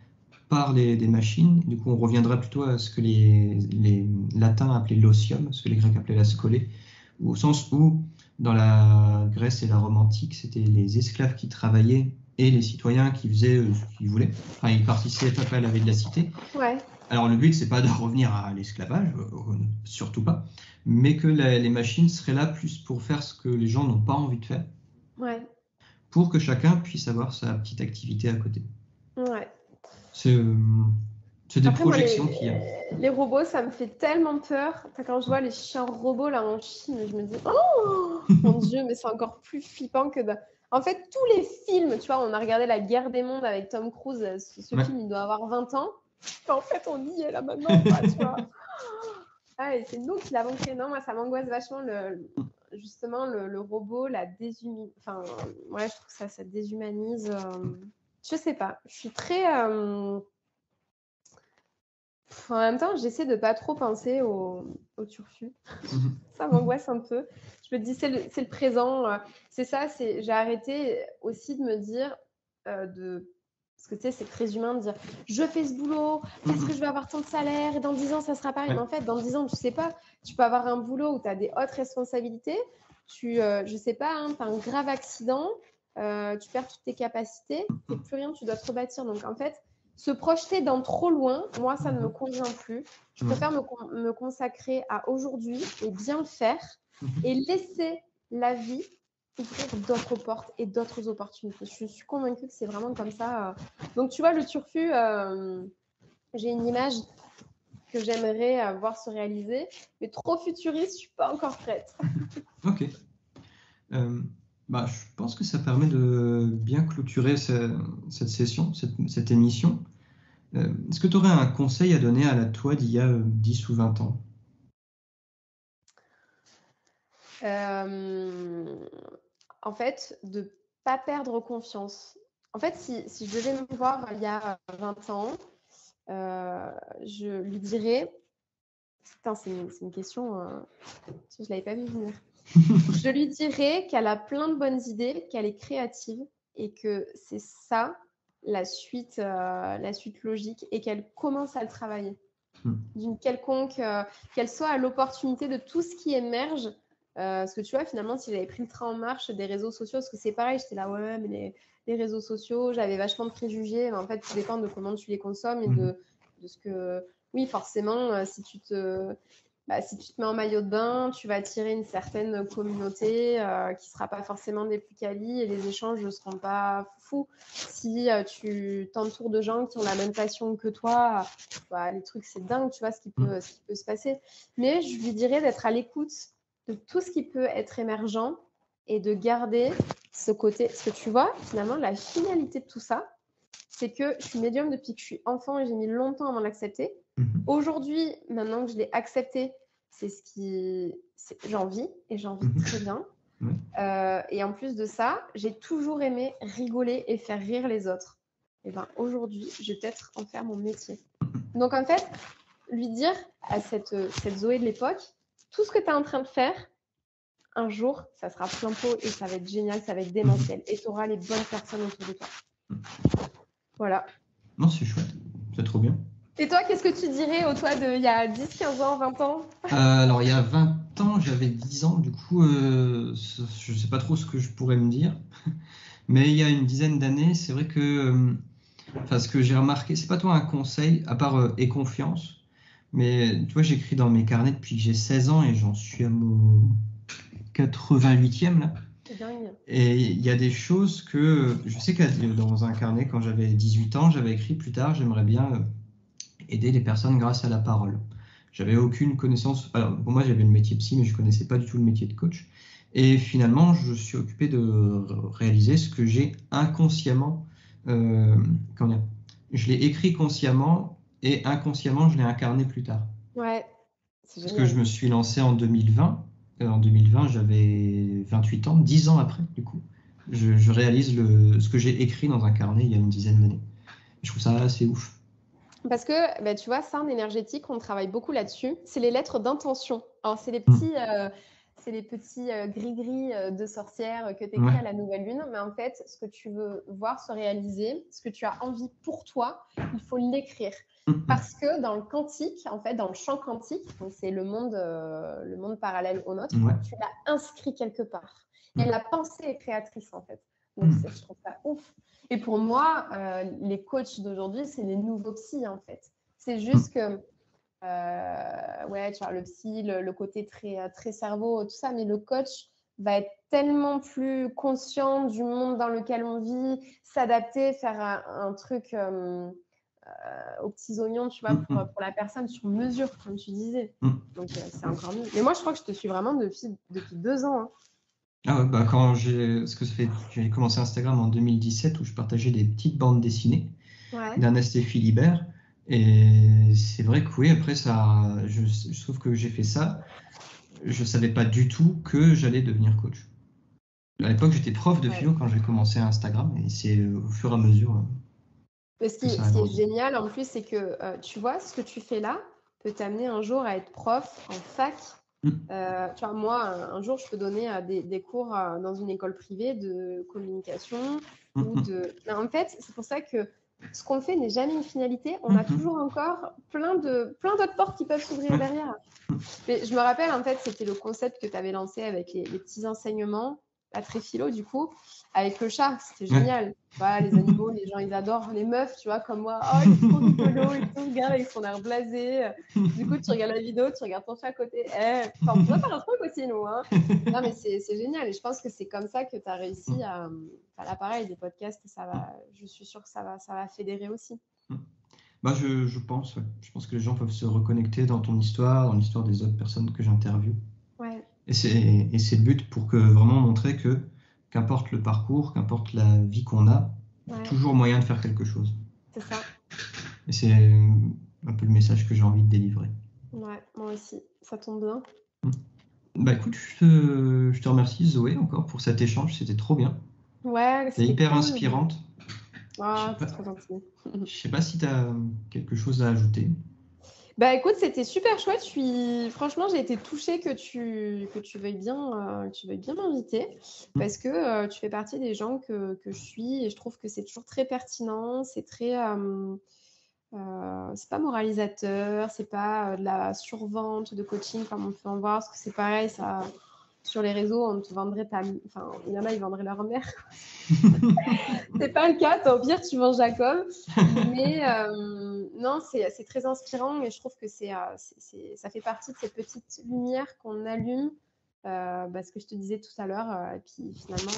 par des machines. Du coup, on reviendra plutôt à ce que les latins appelaient l'osium, ce que les grecs appelaient la scolée, au sens où, dans la Grèce et la Rome antique, c'était les esclaves qui travaillaient et les citoyens qui faisaient ce qu'ils voulaient. Enfin, ils participaient à la vie de la cité. Ouais. Alors, le but, c'est pas de revenir à l'esclavage, surtout pas, mais que les machines seraient là plus pour faire ce que les gens n'ont pas envie de faire, Ouais. pour que chacun puisse avoir sa petite activité à côté. Ouais. C'est des Après, moi, projections qu'il y a. les robots, ça me fait tellement peur. Enfin, quand je vois les chiens robots là en Chine, je me dis, oh mon Dieu, mais c'est encore plus flippant que de... En fait, tous les films, tu vois, on a regardé La Guerre des Mondes avec Tom Cruise. Ce Ouais. film, il doit avoir 20 ans. En fait, on y est là maintenant, quoi, tu vois. Ah, et c'est nous qui l'avons créé. Non, moi, ça m'angoisse vachement, justement, le robot, la déshumanise. Enfin, ouais, je trouve que ça déshumanise. Je sais pas. Je suis très... En même temps, j'essaie de pas trop penser au turfu. Ça m'angoisse un peu. Je me dis, c'est le présent. C'est ça, j'ai arrêté aussi de me dire, parce que tu sais, c'est très humain de dire, je fais ce boulot, parce que je vais avoir tant de salaire, et dans 10 ans, ça sera pareil. Ouais. Mais en fait, dans 10 ans, tu sais pas. Tu peux avoir un boulot où tu as des hautes responsabilités. Je sais pas, hein, tu as un grave accident, tu perds toutes tes capacités, et plus rien, tu dois te rebâtir. Donc, en fait, se projeter dans trop loin, moi, ça ne me convient plus. Je préfère me consacrer à aujourd'hui et bien le faire et laisser la vie ouvrir d'autres portes et d'autres opportunités. Je suis convaincue que c'est vraiment comme ça. Donc, tu vois, le turfu, j'ai une image que j'aimerais voir se réaliser, mais trop futuriste, je ne suis pas encore prête. Ok. Je pense que ça permet de bien clôturer cette session, cette émission. Est-ce que tu aurais un conseil à donner à la toi d'il y a 10 ou 20 ans? En fait, de ne pas perdre confiance. En fait, si je devais me voir il y a 20 ans, je lui dirais... Putain, c'est une question... je ne l'avais pas vu venir. Je lui dirais qu'elle a plein de bonnes idées, qu'elle est créative et que c'est ça la suite logique et qu'elle commence à le travailler. D'une quelconque... qu'elle soit à l'opportunité de tout ce qui émerge. Parce que tu vois, finalement, si j'avais pris le train en marche des réseaux sociaux, parce que c'est pareil, j'étais là, ouais, mais les réseaux sociaux, j'avais vachement de préjugés. Mais en fait, tout dépend de comment tu les consommes et de ce que... Oui, forcément, si tu te mets en maillot de bain, tu vas attirer une certaine communauté qui ne sera pas forcément des plus qualis et les échanges ne seront pas fous. Si tu t'entoures de gens qui ont la même passion que toi, les trucs, c'est dingue, tu vois, ce qui peut se passer. Mais je lui dirais d'être à l'écoute de tout ce qui peut être émergent et de garder ce côté. Parce que tu vois, finalement, la finalité de tout ça, c'est que je suis médium depuis que je suis enfant et j'ai mis longtemps avant de l'accepter. Aujourd'hui, maintenant que je l'ai accepté, c'est ce qui... J'en vis et j'en vis très bien. Et en plus de ça, j'ai toujours aimé rigoler et faire rire les autres. Et ben aujourd'hui, je vais peut-être en faire mon métier. Donc en fait, lui dire à cette Zoé de l'époque, tout ce que tu es en train de faire, un jour, ça sera plein pot et ça va être génial, ça va être démentiel. Et tu auras les bonnes personnes autour de toi. Voilà. Non, c'est chouette. C'est trop bien. Et toi, qu'est-ce que tu dirais au toi d'il y a 10, 15 ans, 20 ans? Alors, il y a 20 ans, j'avais 10 ans. Du coup, je ne sais pas trop ce que je pourrais me dire. Mais il y a une dizaine d'années, c'est vrai que... ce que j'ai remarqué, c'est pas toi un conseil, à part aie confiance. Mais tu vois, j'écris dans mes carnets depuis que j'ai 16 ans et j'en suis à mon 88e là. C'est dingue. Et il y a des choses que je sais que dans un carnet, quand j'avais 18 ans, j'avais écrit plus tard, j'aimerais bien aider les personnes grâce à la parole. J'avais aucune connaissance. Alors, pour moi, j'avais le métier psy, mais je connaissais pas du tout le métier de coach. Et finalement, je suis occupé de réaliser ce que j'ai inconsciemment. Je l'ai écrit consciemment et inconsciemment, je l'ai incarné plus tard. Ouais, c'est génial. Parce que je me suis lancé en 2020 en 2020, j'avais 28 ans, 10 ans après, du coup. Je réalise ce que j'ai écrit dans un carnet il y a une dizaine d'années. Je trouve ça assez ouf. Parce que, bah, tu vois, ça, en énergétique, on travaille beaucoup là-dessus. C'est les lettres d'intention. Alors, c'est les petits gris-gris de sorcière que tu écris à la nouvelle lune. Mais en fait, ce que tu veux voir se réaliser, ce que tu as envie pour toi, il faut l'écrire. Parce que dans le quantique, en fait, dans le champ quantique, donc c'est le monde parallèle au nôtre, tu l'as inscrit quelque part. Et la pensée est créatrice, en fait. Donc, je trouve ça ouf. Et pour moi, les coachs d'aujourd'hui, c'est les nouveaux psys, en fait. C'est juste que, tu vois, le psy, le côté très cerveau, tout ça, mais le coach va être tellement plus conscient du monde dans lequel on vit, s'adapter, faire un truc aux petits oignons, tu vois, pour la personne sur mesure, comme tu disais. Donc, c'est encore mieux. Mais moi, je crois que je te suis vraiment depuis 2 ans. Hein. Ah ouais, bah quand j'ai commencé Instagram en 2017 où je partageais des petites bandes dessinées d'Ernest et Philibert. Et c'est vrai que oui, après ça, je trouve que j'ai fait ça. Je savais pas du tout que j'allais devenir coach. À l'époque, j'étais prof de philo quand j'ai commencé Instagram et c'est au fur et à mesure. Mais ce qui est génial en plus, c'est que tu vois, ce que tu fais là peut t'amener un jour à être prof en fac. Tu vois, moi, un jour, je peux donner des cours dans une école privée de communication ou de. Mais en fait, c'est pour ça que ce qu'on fait n'est jamais une finalité. On a toujours encore plein d'autres portes qui peuvent s'ouvrir derrière. Mais je me rappelle, en fait, c'était le concept que tu avais lancé avec les petits enseignements, pas très philo, du coup, avec le chat. C'était génial. Voilà, les animaux, les gens, ils adorent. Les meufs, tu vois, comme moi, oh, il est trop rigolo et tout, regarde avec son air blasé. Du coup, tu regardes la vidéo, tu regardes ton chat à côté. On pourrait faire un truc aussi, nous. Hein. Non, mais c'est génial. Et je pense que c'est comme ça que tu as réussi à l'appareil des podcasts. Je suis sûre que ça va fédérer aussi. Bah, je pense, ouais. Je pense que les gens peuvent se reconnecter dans ton histoire, dans l'histoire des autres personnes que j'interviewe. Ouais. Et c'est le but pour vraiment montrer que, qu'importe le parcours, qu'importe la vie qu'on a, il y a toujours moyen de faire quelque chose. C'est ça. Et c'est un peu le message que j'ai envie de délivrer. Ouais, moi aussi. Ça tombe bien. Bah écoute, je te remercie Zoé encore pour cet échange, c'était trop bien. Ouais, c'est hyper inspirante. C'est trop gentil. Je sais pas si tu as quelque chose à ajouter. Bah écoute, c'était super chouette. Franchement, j'ai été touchée que tu veuilles bien m'inviter parce que tu fais partie des gens que je suis et je trouve que c'est toujours très pertinent. C'est très, c'est pas moralisateur, c'est pas de la survente de coaching comme on peut en voir, parce que c'est pareil, ça. Sur les réseaux, on te vendrait il y en a, ils vendraient leur mère. C'est pas le cas, au pire, tu vends Jacob. Mais non, c'est très inspirant et je trouve que ça fait partie de cette petite lumière qu'on allume, ce que je te disais tout à l'heure, et puis finalement,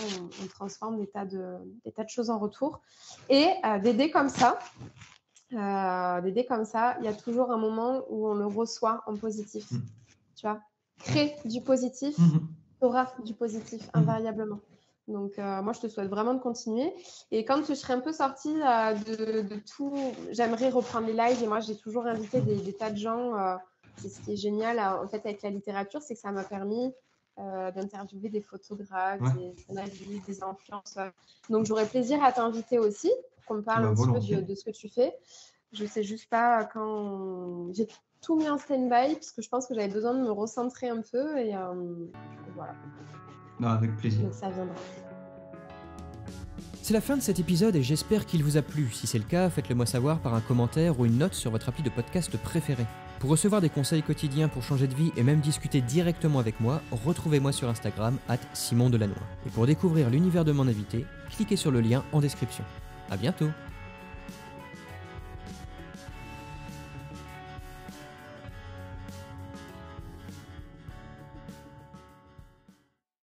on transforme des tas de choses en retour. Et d'aider comme ça, il y a toujours un moment où on le reçoit en positif. Tu vois, crée du positif, tu auras du positif invariablement. Donc, moi, je te souhaite vraiment de continuer. Et quand je serai un peu sortie de tout, j'aimerais reprendre les lives. Et moi, j'ai toujours invité des tas de gens. C'est ce qui est génial, en fait, avec la littérature, c'est que ça m'a permis d'interviewer des photographes, des journalistes, des influenceurs. Donc, j'aurais plaisir à t'inviter aussi pour qu'on me parle un petit peu de ce que tu fais. Je sais juste pas quand... J'ai tout mis en stand-by parce que je pense que j'avais besoin de me recentrer un peu et voilà. Non, avec plaisir. Donc ça viendra. C'est la fin de cet épisode et j'espère qu'il vous a plu. Si c'est le cas, faites-le moi savoir par un commentaire ou une note sur votre appli de podcast préféré. Pour recevoir des conseils quotidiens pour changer de vie et même discuter directement avec moi, retrouvez-moi sur Instagram @SimonDelannoy. Et pour découvrir l'univers de mon invité, cliquez sur le lien en description. À bientôt.